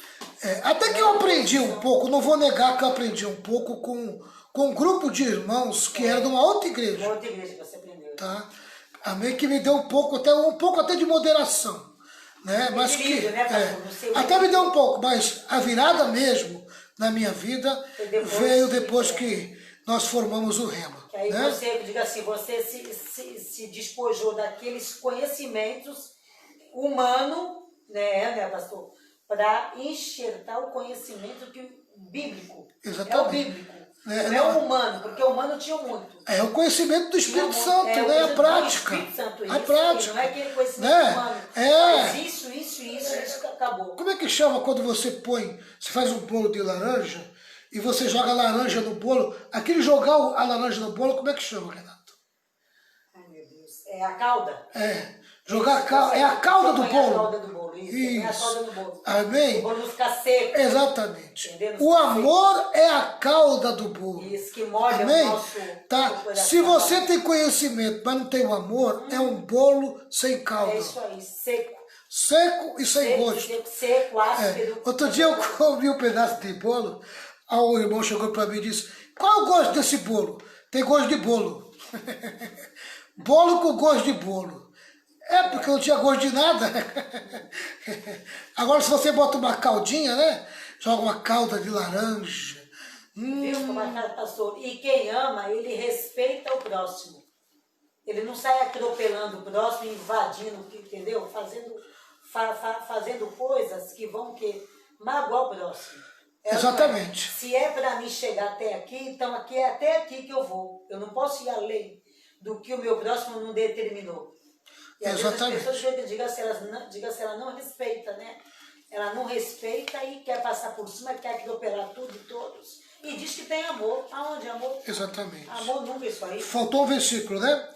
Até que eu aprendi um pouco, não vou negar que eu aprendi um pouco com um grupo de irmãos que era de uma outra igreja. Uma outra igreja que você aprendeu. Tá? Amém? Que me deu um pouco até de moderação. Né? Mas que, né, pastor? até me deu um pouco, mas a virada mesmo na minha vida veio depois que nós formamos o Rema. Que aí né? você, diga assim, você se despojou daqueles conhecimentos humanos, né, pastor? Para enxertar o conhecimento bíblico. Exatamente. É o bíblico. Não é o humano, porque o humano tinha muito. É o conhecimento do Espírito Santo, É, né? A prática. Espírito Santo, isso, a prática. Não é aquele conhecimento né? humano. É. Faz isso, acabou. Como é que chama quando você faz um bolo de laranja e você joga a laranja no bolo? Aquele jogar a laranja no bolo, como é que chama, Renato? Ai, meu Deus. É a calda? É. Jogar a calda. É a calda do bolo. A calda do bolo, isso. É a calda do bolo. Amém? O bolo não fica seco. Exatamente. Entendeu? O amor é a calda do bolo. Isso, que molha Amém? o nosso... Tá? Se você tem conhecimento, mas não tem o amor, é um bolo sem calda. É isso aí, seco. Seco e sem gosto. Seco, ácido. Outro dia eu comi um pedaço de bolo, aí o irmão chegou para mim e disse, qual é o gosto desse bolo? Tem gosto de bolo. Bolo com gosto de bolo. É, porque não tinha gosto de nada. Agora, se você bota uma caldinha, né? Joga uma calda de laranja. Viu como a cara passou? E quem ama, ele respeita o próximo. Ele não sai atropelando o próximo, invadindo, entendeu? Fazendo coisas que vão magoar o próximo. Exatamente. Se é para mim chegar até aqui, então aqui é até aqui que eu vou. Eu não posso ir além do que o meu próximo não determinou. E às vezes as pessoas digam se ela não respeita, né? Ela não respeita e quer passar por cima, quer atropelar tudo e todos. E diz que tem amor. Aonde amor? Exatamente. Amor nunca isso aí. Faltou um versículo, né?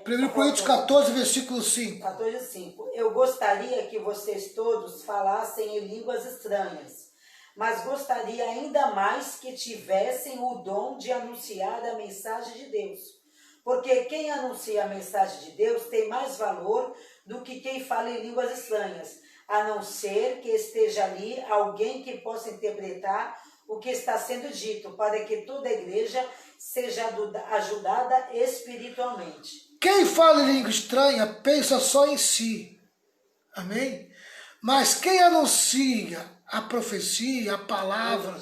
1 Coríntios 14, versículo 5. 14, 5. Eu gostaria que vocês todos falassem em línguas estranhas, mas gostaria ainda mais que tivessem o dom de anunciar a mensagem de Deus. Porque quem anuncia a mensagem de Deus tem mais valor do que quem fala em línguas estranhas, a não ser que esteja ali alguém que possa interpretar o que está sendo dito, para que toda a igreja seja ajudada espiritualmente. Quem fala em língua estranha pensa só em si. Amém? Mas quem anuncia a profecia, a palavra,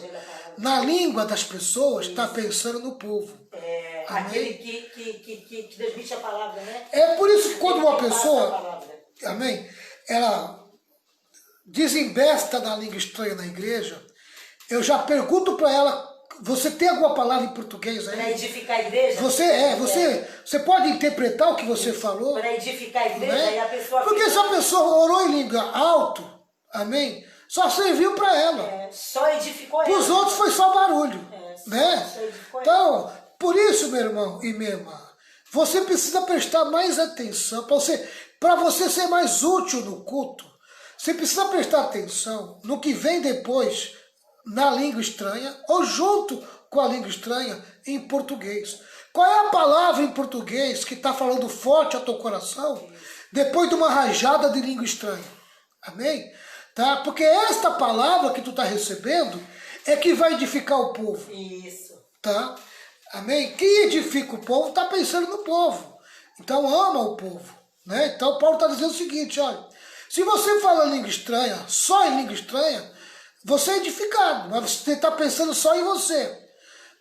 na língua das pessoas, está pensando no povo. Aquele que transmite a palavra, né? É por isso que quando uma pessoa, amém, ela desembesta na língua estranha na igreja, eu já pergunto para ela, você tem alguma palavra em português aí? Para edificar a igreja? Você pode interpretar o que você falou? Para edificar a igreja, né? E a pessoa... Porque se a pessoa orou em língua alto, amém, só serviu para ela. Só edificou ela. Para os outros foi só barulho. Né? Só edificou então, ela. Por isso, meu irmão e minha irmã, você precisa prestar mais atenção, para você ser mais útil no culto, você precisa prestar atenção no que vem depois na língua estranha ou junto com a língua estranha em português. Qual é a palavra em português que está falando forte ao teu coração depois de uma rajada de língua estranha? Amém? Tá? Porque esta palavra que tu está recebendo é que vai edificar o povo. Isso. Tá? Amém? Quem edifica o povo está pensando no povo. Então ama o povo. Né? Então Paulo está dizendo o seguinte, olha, se você fala língua estranha, só em língua estranha, você é edificado, mas você está pensando só em você.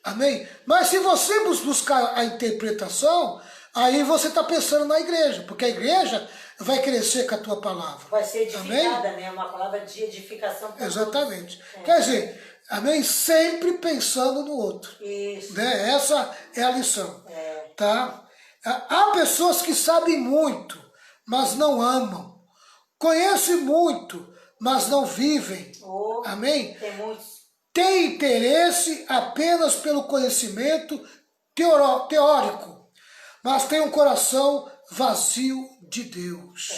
Amém? Mas se você buscar a interpretação, aí você está pensando na igreja, porque a igreja vai crescer com a tua palavra. Vai ser edificada, amém? Né? Uma palavra de edificação. Exatamente. Quer dizer, amém? Sempre pensando no outro. Isso. Né? Essa é a lição. Tá? Há pessoas que sabem muito, mas não amam. Conhecem muito, mas não vivem. Amém? Tem muitos. Tem interesse apenas pelo conhecimento teórico, mas tem um coração vazio de Deus.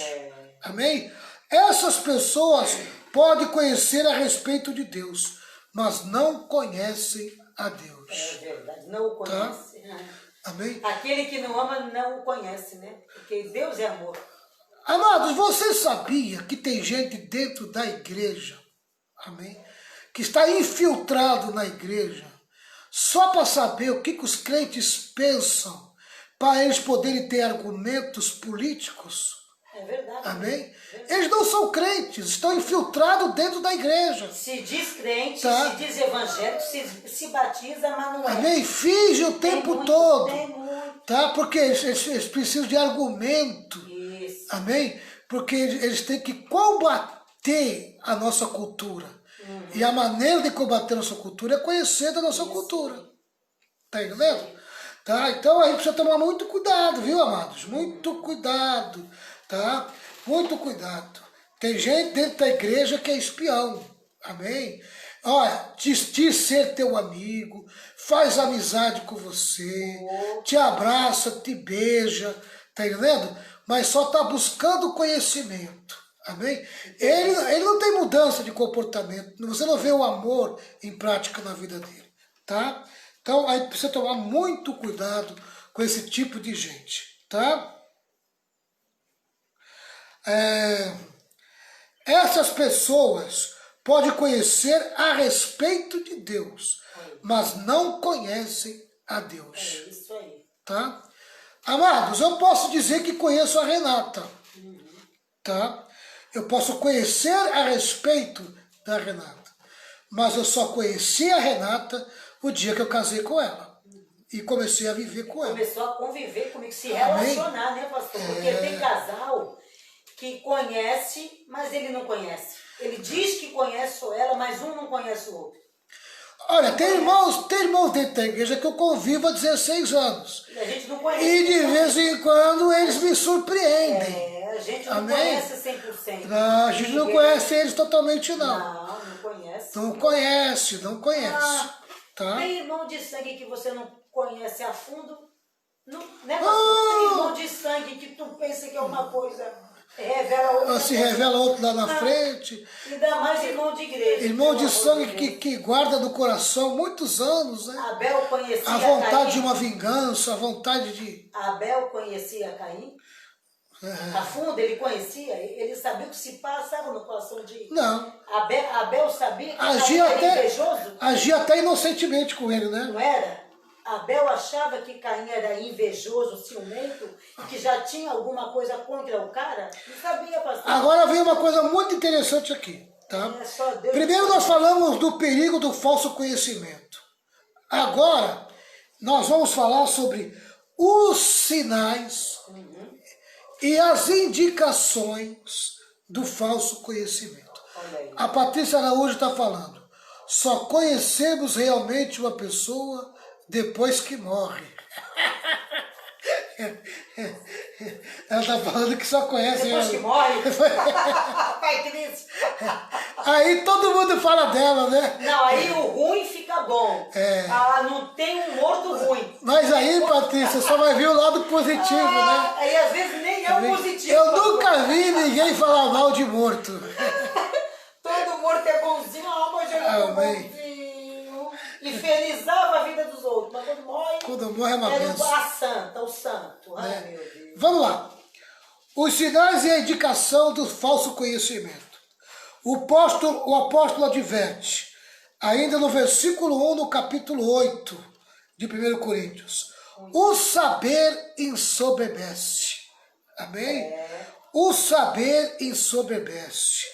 Amém? Essas pessoas podem conhecer a respeito de Deus, mas não conhecem a Deus. É verdade, não o conhece. Tá? Amém? Aquele que não ama não o conhece, né? Porque Deus é amor. Amados, você sabia que tem gente dentro da igreja, amém, que está infiltrado na igreja, só para saber o que os crentes pensam, para eles poderem ter argumentos políticos? É verdade. Amém? Eles não são crentes, estão infiltrados dentro da igreja. Se diz crente, tá? Se diz evangélico, se batiza, mas não é. Amém? Finge o tempo todo. Tem muito. Tá? Porque eles precisam de argumento. Isso. Amém? Porque eles têm que combater a nossa cultura. E a maneira de combater a nossa cultura é conhecer da nossa cultura. Tá entendendo? Tá? Então a gente precisa tomar muito cuidado, viu, amados? Muito cuidado, tá? Muito cuidado. Tem gente dentro da igreja que é espião, amém? Olha, diz ser teu amigo, faz amizade com você, te abraça, te beija, tá entendendo? Mas só está buscando conhecimento, amém? Ele não tem mudança de comportamento, você não vê o amor em prática na vida dele, tá? Então, aí precisa tomar muito cuidado com esse tipo de gente, tá? Essas pessoas podem conhecer a respeito de Deus, mas não conhecem a Deus. É isso aí. Tá? Amados, eu posso dizer que conheço a Renata, tá? Eu posso conhecer a respeito da Renata, mas eu só conheci a Renata o dia que eu casei com ela e comecei a viver com ela. Começou a conviver comigo, se relacionar, né, pastor? Porque tem casal que conhece, mas ele não conhece. Ele diz que conhece ela, mas um não conhece o outro. Olha, tem irmãos dentro da igreja que eu convivo há 16 anos. E a gente não conhece. E de vez em quando eles me surpreendem. A gente não Amém? conhece 100%. Não, a gente não conhece eles totalmente, não. Não conhece. Não conhece. Tá? Tem irmão de sangue que você não conhece a fundo? Não, né, pastor? Tem irmão de sangue que tu pensa que é uma coisa, revela outra. Se revela outro lá na frente. Ainda mais irmão de igreja. Irmão de sangue que guarda no coração muitos anos, né? Abel conhecia a vontade Caim. de uma vingança, a vontade de... Abel conhecia Caim? A fundo ele conhecia? Ele sabia o que se passava no coração de... Não. Abel sabia que Caim era invejoso? Agia até inocentemente com ele, né? Não era? Abel achava que Caim era invejoso, ciumento, e que já tinha alguma coisa contra o cara? Não sabia, pastor. Agora vem uma coisa muito interessante aqui, tá? Primeiro nós falamos do perigo do falso conhecimento. Agora nós vamos falar sobre os sinais e as indicações do falso conhecimento. A Patrícia Araújo está falando, só conhecemos realmente uma pessoa depois que morre. Ela está falando que só conhece... Depois que morre? Pai Cris. Aí todo mundo fala dela, né? Não, aí o ruim fica bom. Não tem um morto ruim. Mas aí, Patrícia, só vai ver o lado positivo, né? Aí às vezes nem é o positivo. Eu nunca vi ninguém falar mal de morto. Todo morto é bonzinho, mas ele é bonzinho. E felizava a vida dos outros. Mas quando morre é uma bênção. A santa, o santo. Ai, meu Deus. Vamos lá. Os sinais e a indicação do falso conhecimento. O apóstolo adverte, ainda no versículo 1, no capítulo 8 de 1 Coríntios. O saber ensoberbece. Amém? O saber ensoberbece.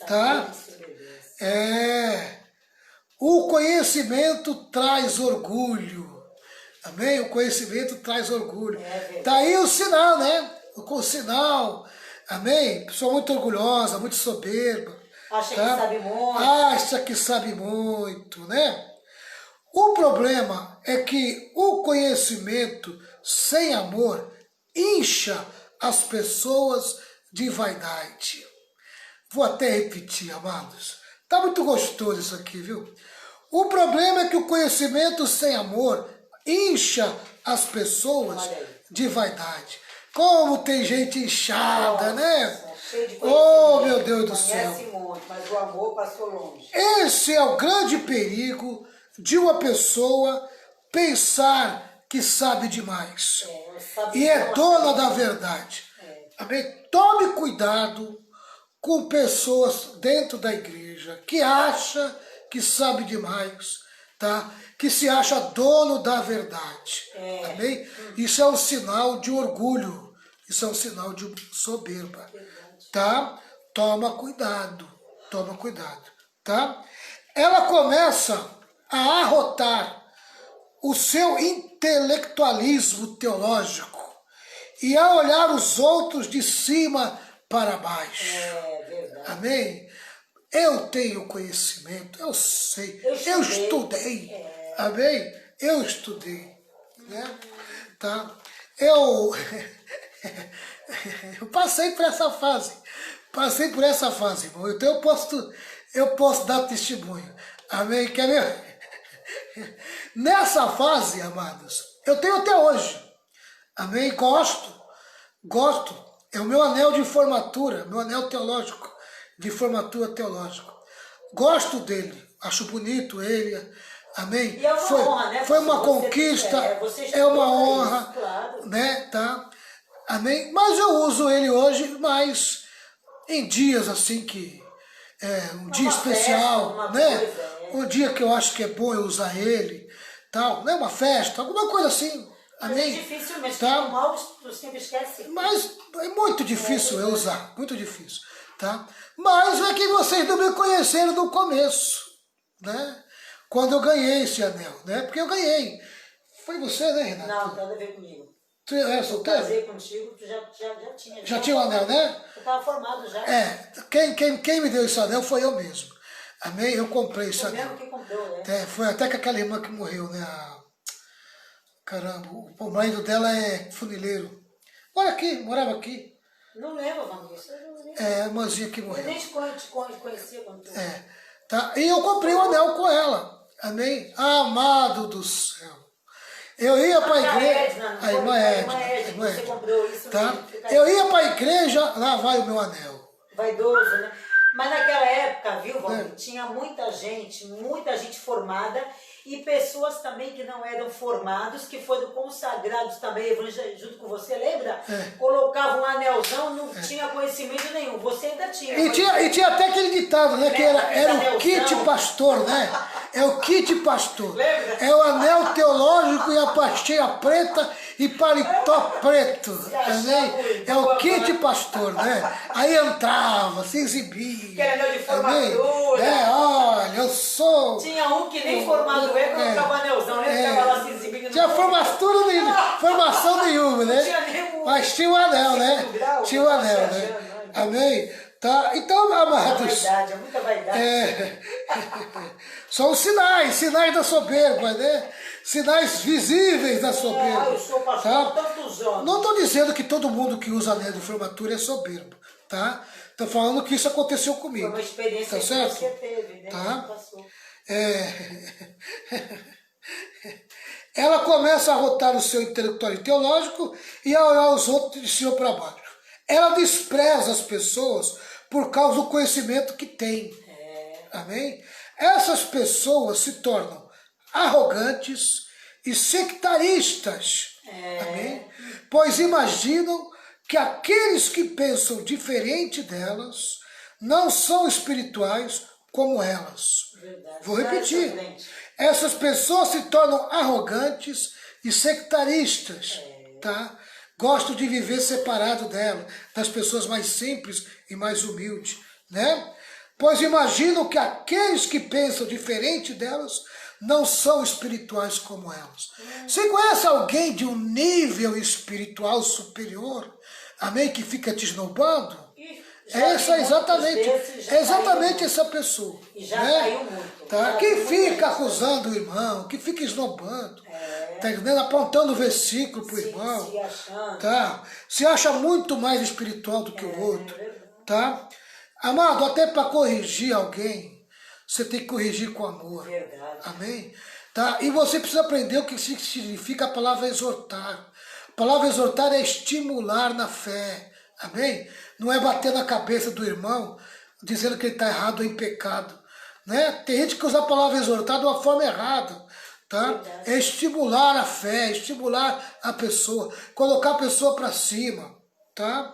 Tá? O conhecimento traz orgulho. Amém? O conhecimento traz orgulho. Tá aí o sinal, né? O sinal. Amém? Pessoa muito orgulhosa, muito soberba. Acha que sabe muito. Acha que sabe muito, né? O problema é que o conhecimento sem amor incha as pessoas de vaidade. Vou até repetir, amados. Tá muito gostoso isso aqui, viu? O problema é que o conhecimento sem amor incha as pessoas de vaidade. Como tem gente inchada, né? Oh, meu Deus do céu. Conhece muito, mas o amor passou longe. Esse é o grande perigo de uma pessoa pensar que sabe demais. E é dona da verdade. Amém? Tome cuidado com pessoas dentro da igreja que acha que sabe demais, tá? Que se acha dono da verdade. Amém? Isso é um sinal de orgulho. Isso é um sinal de soberba. Tá? Toma cuidado, tá? Ela começa a arrotar o seu intelectualismo teológico e a olhar os outros de cima para baixo. Verdade. Amém? Eu tenho conhecimento, eu sei, eu estudei. Amém? eu estudei, né? Tá? Eu passei por essa fase. Passei por essa fase, irmão. Então eu posso dar testemunho. Amém? Quer ver? Nessa fase, amados, eu tenho até hoje. Amém? Gosto. É o meu anel de formatura, meu anel teológico, de formatura teológica. Gosto dele, acho bonito ele. Amém? E é uma honra, né? Foi uma conquista, é uma honra, isso, claro. né? Tá? Amém? Mas eu uso ele hoje, mas em dias assim que um dia especial, festa, né? Coisa, Um dia que eu acho que é bom eu usar ele, tal, né? Uma festa, alguma coisa assim. Amém? É dificilmente, tá? o mal tu sempre esquece. Mas é muito difícil eu usar, muito difícil, tá? Mas é que vocês não me conheceram no começo, né? Quando eu ganhei esse anel, né? Porque eu ganhei. Foi você, né, Renato? Não, nada a ver comigo. Tu é solteiro? Eu casei contigo, tu já tinha. Já tinha o anel, né? Eu estava formado já. Quem me deu esse anel foi eu mesmo. Amém? Eu comprei esse Foi anel. mesmo que comprou, né? Foi até com aquela irmã que morreu, né? Caramba, o marido dela é funileiro. Morava aqui. Não lembro, Vanessa. A irmãzinha que Eu morreu. nem te conhecia quando tu... Tá? E eu comprei o anel com ela. Amém? Amado do céu. Eu ia para a igreja. A irmã Edna. Você comprou isso. Tá? Eu ia para a igreja, lá vai o meu anel. Vaidoso, né? Mas naquela época, viu, Valdir, tinha muita gente formada e pessoas também que não eram formados, que foram consagrados também junto com você, lembra? Colocavam um anelzão, não tinha conhecimento nenhum. Você ainda tinha. E tinha até aquele ditado, né? Que era o kit pastor, né? É o kit pastor. Lembra? É o anel teológico e a pastinha preta e paletó preto. Amém? É o kit pastor, né? Aí entrava, se exibia. Que era anel de formatura. Olha, eu sou... Tinha um que nem formado colocava anelzão, né? Ficava lá se exibindo. Tinha formação nenhuma, né? Não tinha nenhum. Mas tinha o anel, né? Grau, Tinha o anel, né? Amém? Tá? Então, amados... É muita vaidade. São sinais da soberba, né? Sinais visíveis da soberba. Eu sou pastor há tantos anos. Não estou dizendo que todo mundo que usa anel de formatura é soberbo, tá? Estou falando que isso aconteceu comigo. Foi uma experiência tá que certo? você teve, né? Tá? Passou. Ela começa a rotar o seu intelectual teológico e a olhar os outros de cima para baixo. Ela despreza as pessoas por causa do conhecimento que tem. Amém? Essas pessoas se tornam arrogantes e sectaristas. Amém? Pois imaginam que aqueles que pensam diferente delas não são espirituais como elas. Verdade. Vou repetir. Essas pessoas se tornam arrogantes e sectaristas. Tá? Gostam de viver separado dela, das pessoas mais simples e mais humildes. Né? Pois imaginam que aqueles que pensam diferente delas não são espirituais como elas. Você conhece alguém de um nível espiritual superior, amém, que fica te esnobando? Exatamente essa pessoa. E já né? caiu muito. Tá? Que fica acusando o irmão, que fica esnobando, tá entendendo? Apontando o versículo para o irmão. Se achando. Tá? Se acha muito mais espiritual do que o outro. Tá? Amado, até para corrigir alguém, você tem que corrigir com amor. Verdade. Amém? Tá? E você precisa aprender o que significa a palavra exortar. A palavra exortar é estimular na fé. Amém? Não é bater na cabeça do irmão dizendo que ele está errado ou em pecado. Né? Tem gente que usa a palavra exortar de uma forma errada. Tá? É estimular a fé, estimular a pessoa, colocar a pessoa para cima. Tá?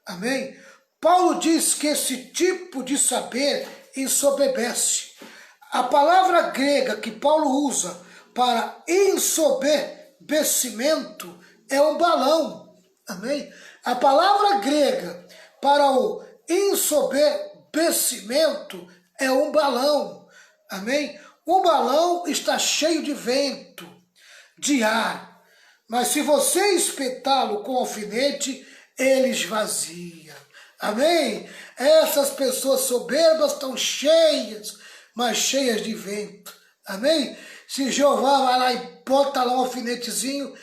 Amém? Paulo diz que esse tipo de saber ensoberbece. A palavra grega que Paulo usa para ensoberbecimento é um balão. Amém? A palavra grega para o ensoberbecimento é um balão. Amém? O balão está cheio de vento, de ar. Mas se você espetá-lo com alfinete, ele esvazia. Amém? Essas pessoas soberbas estão cheias, mas cheias de vento. Amém? Se Jeová vai lá e bota lá um alfinetezinho,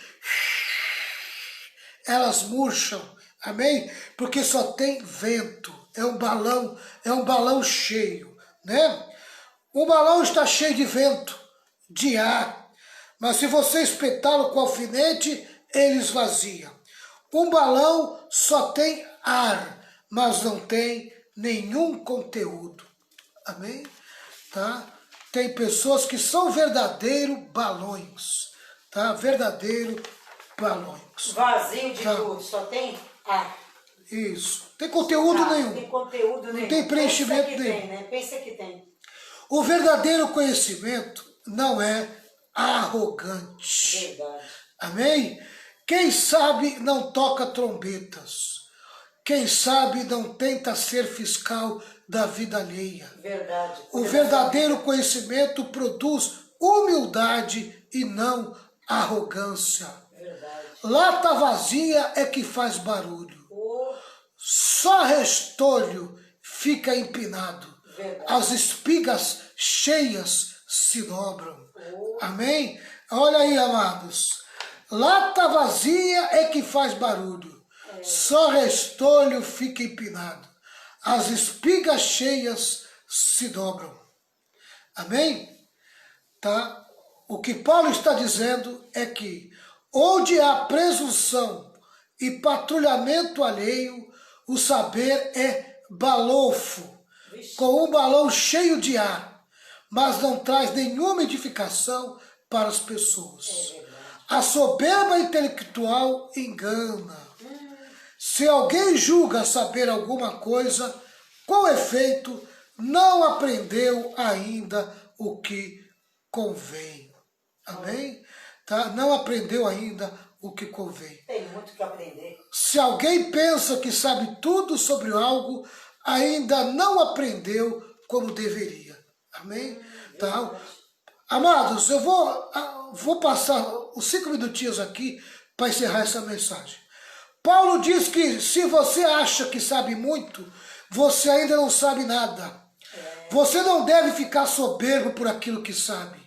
elas murcham, amém? Porque só tem vento, é um balão cheio, né? Um balão está cheio de vento, de ar, mas se você espetá-lo com alfinete, ele esvazia. Um balão só tem ar, mas não tem nenhum conteúdo, amém? Tá? Tem pessoas que são verdadeiros balões, tá? Verdadeiro balões. Vazio de tudo, só tem ar. Isso. Tem conteúdo nenhum. Não tem conteúdo nenhum. Não tem preenchimento Pensa que nenhum. tem, né? Pensa que tem. O verdadeiro conhecimento não é arrogante. Verdade. Amém? Quem sabe não toca trombetas. Quem sabe não tenta ser fiscal da vida alheia. Verdade. O verdadeiro conhecimento produz humildade e não arrogância. Verdade. Lata vazia é que faz barulho. Oh, Só restolho fica empinado. verdade. As espigas cheias se dobram. Oh, Amém? Olha aí, amados. Lata vazia é que faz barulho. Só restolho fica empinado. As espigas cheias se dobram. Amém? Tá? O que Paulo está dizendo é que onde há presunção e patrulhamento alheio, o saber é balofo, vixe. com um balão cheio de ar, mas não traz nenhuma edificação para as pessoas. É verdade. A soberba intelectual engana. Se alguém julga saber alguma coisa, com efeito, não aprendeu ainda o que convém. Amém? Tá? Não aprendeu ainda o que convém. Tem muito que aprender. Se alguém pensa que sabe tudo sobre algo, ainda não aprendeu como deveria. Amém? Tá? Amados, eu vou passar os 5 minutinhos aqui para encerrar essa mensagem. Paulo diz que se você acha que sabe muito, você ainda não sabe nada. Você não deve ficar soberbo por aquilo que sabe,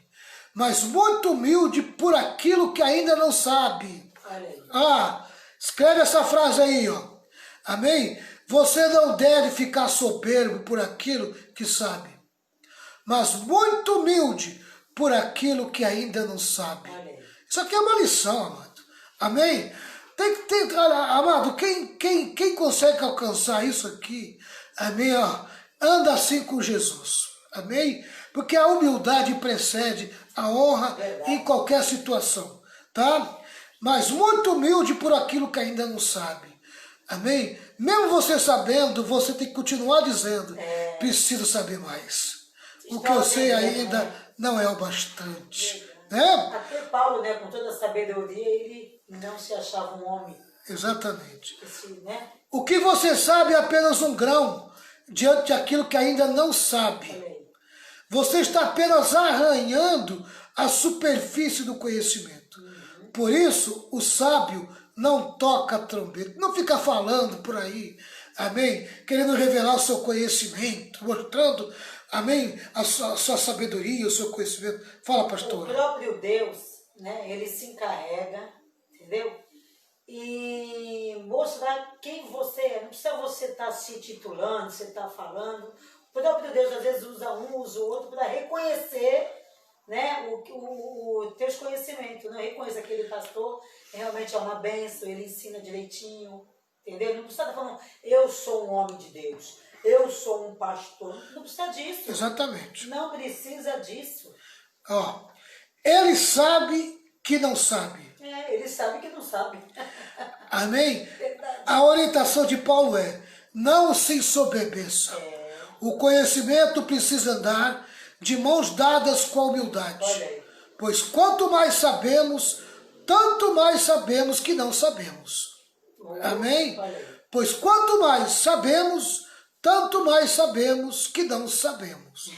mas muito humilde por aquilo que ainda não sabe. Olha aí. Escreve essa frase aí, ó. Amém? Você não deve ficar soberbo por aquilo que sabe, mas muito humilde por aquilo que ainda não sabe. Olha aí. Isso aqui é uma lição, amado. Amém? Amado, quem consegue alcançar isso aqui, amém, ó, anda assim com Jesus, amém? Porque a humildade precede a honra em qualquer situação, tá? Mas muito humilde por aquilo que ainda não sabe, amém? Mesmo você sabendo, você tem que continuar dizendo, preciso saber mais. O que eu sei ainda não é o bastante, né? Até Paulo, né, com toda a sabedoria, ele não se achava um homem. Exatamente. Né? O que você sabe é apenas um grão diante daquilo que ainda não Olha sabe. aí. Você está apenas arranhando a superfície do conhecimento. Por isso, o sábio não toca trombeta, não fica falando por aí, amém? Querendo revelar o seu conhecimento, mostrando, amém, a sua sabedoria, o seu conhecimento. Fala, pastor. O próprio Deus, né, ele se encarrega, entendeu? E mostrar quem você é. Não precisa você estar se titulando, você estar falando. O próprio Deus às vezes usa um, usa o outro para reconhecer, né, os teus conhecimentos. Né? Reconhecer aquele pastor realmente é uma bênção, ele ensina direitinho, entendeu? Não precisa estar falando, eu sou um homem de Deus, eu sou um pastor. Não precisa disso. Exatamente. Não precisa disso. Ó, ele sabe que não sabe. Ele sabe que não sabe. Amém? Verdade. A orientação de Paulo é, não se ensoberbeça. O conhecimento precisa andar de mãos dadas com a humildade. Olha aí. Pois quanto mais sabemos, tanto mais sabemos que não sabemos. Amém? Olha aí. Pois quanto mais sabemos, tanto mais sabemos que não sabemos.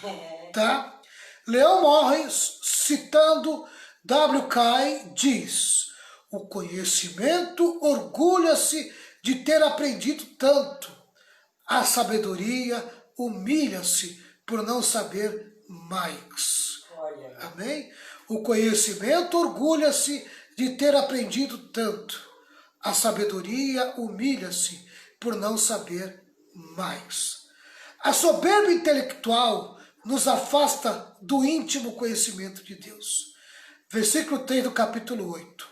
Tá? Leon Morris, citando W.K., diz: o conhecimento orgulha-se de ter aprendido tanto. A sabedoria humilha-se por não saber mais. Olha aí. Amém? O conhecimento orgulha-se de ter aprendido tanto. A sabedoria humilha-se por não saber mais. A soberba intelectual nos afasta do íntimo conhecimento de Deus. Versículo 3 do capítulo 8.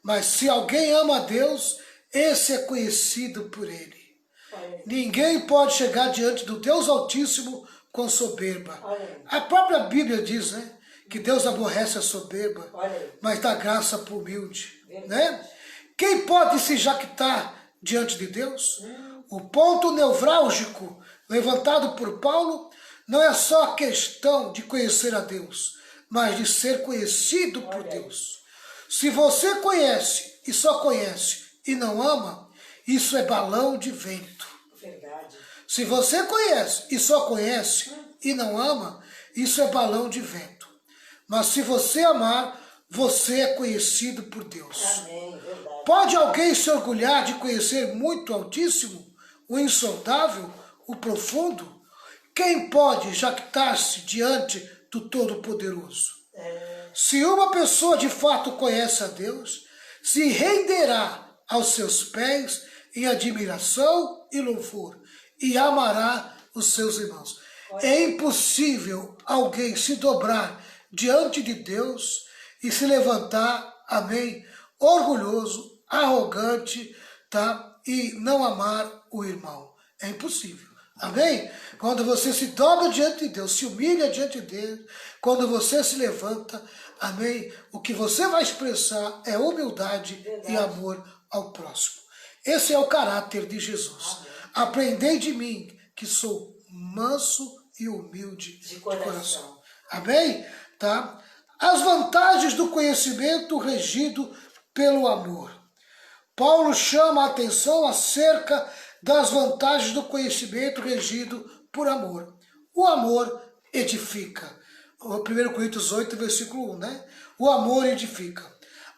Mas se alguém ama a Deus, esse é conhecido por ele. Ninguém pode chegar diante do Deus Altíssimo com soberba. A própria Bíblia diz, né, que Deus aborrece a soberba, mas dá graça para o humilde. Né? Quem pode se jactar diante de Deus? O ponto nevrálgico levantado por Paulo não é só a questão de conhecer a Deus, mas de ser conhecido por Deus. Se você conhece e só conhece e não ama, isso é balão de vento. Verdade. Se você conhece e só conhece e não ama, isso é balão de vento. Mas se você amar, você é conhecido por Deus. Amém, verdade. Pode alguém se orgulhar de conhecer muito o Altíssimo, o insondável, o profundo? Quem pode jactar-se diante do Todo-Poderoso? Se uma pessoa de fato conhece a Deus, se renderá aos seus pés em admiração e louvor, e amará os seus irmãos. É impossível alguém se dobrar diante de Deus e se levantar, amém, orgulhoso, arrogante, tá? E não amar o irmão. É impossível. Amém? Quando você se dobra diante de Deus, se humilha diante de Deus, quando você se levanta, amém, o que você vai expressar é humildade e amor ao próximo. Esse é o caráter de Jesus. Amém. Aprendei de mim, que sou manso e humilde de coração. Amém? Tá? As vantagens do conhecimento regido pelo amor. Paulo chama a atenção acerca das vantagens do conhecimento regido por amor. O amor edifica. 1 Coríntios 8, versículo 1, né? O amor edifica.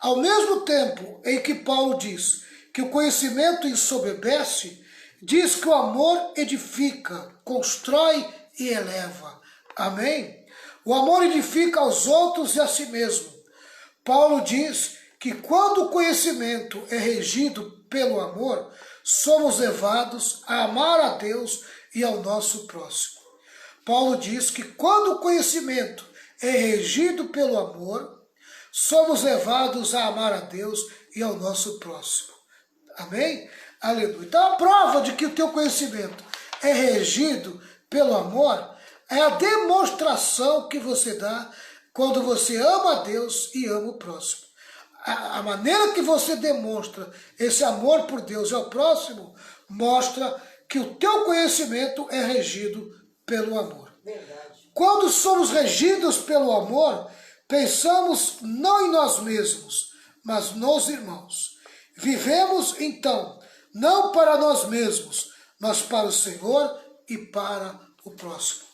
Ao mesmo tempo em que Paulo diz que o conhecimento ensoberbece, diz que o amor edifica, constrói e eleva. Amém? O amor edifica aos outros e a si mesmo. Paulo diz que quando o conhecimento é regido pelo amor, somos levados a amar a Deus e ao nosso próximo. Paulo diz que quando o conhecimento é regido pelo amor, somos levados a amar a Deus e ao nosso próximo. Amém? Aleluia. Então a prova de que o teu conhecimento é regido pelo amor é a demonstração que você dá quando você ama a Deus e ama o próximo. A maneira que você demonstra esse amor por Deus e ao próximo mostra que o teu conhecimento é regido pelo amor. Verdade. Quando somos regidos pelo amor, pensamos não em nós mesmos, mas nos irmãos. Vivemos, então, não para nós mesmos, mas para o Senhor e para o próximo.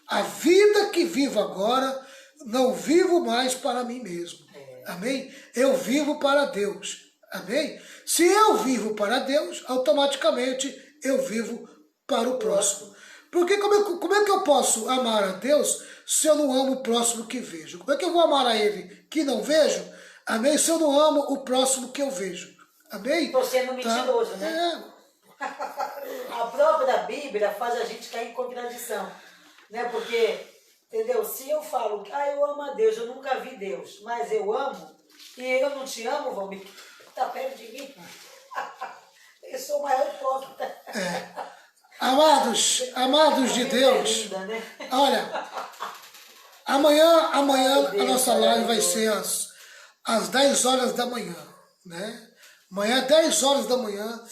A vida que vivo agora, não vivo mais para mim mesmo. Amém? Eu vivo para Deus. Amém? Se eu vivo para Deus, automaticamente eu vivo para o próximo. Porque como é que eu posso amar a Deus se eu não amo o próximo que vejo? Como é que eu vou amar a Ele que não vejo? Amém? Se eu não amo o próximo que eu vejo. Amém? Estou sendo mentiroso, né? A própria Bíblia faz a gente cair em contradição. Né? Porque, entendeu? Se eu falo que eu amo a Deus, eu nunca vi Deus, mas eu amo, e eu não te amo, Valmir, está perto de mim. Eu sou o maior hipócrita. Amados de Deus, é linda, né? Olha, amanhã a nossa live vai ser às 10 horas da manhã, né? Amanhã, 10 horas da manhã,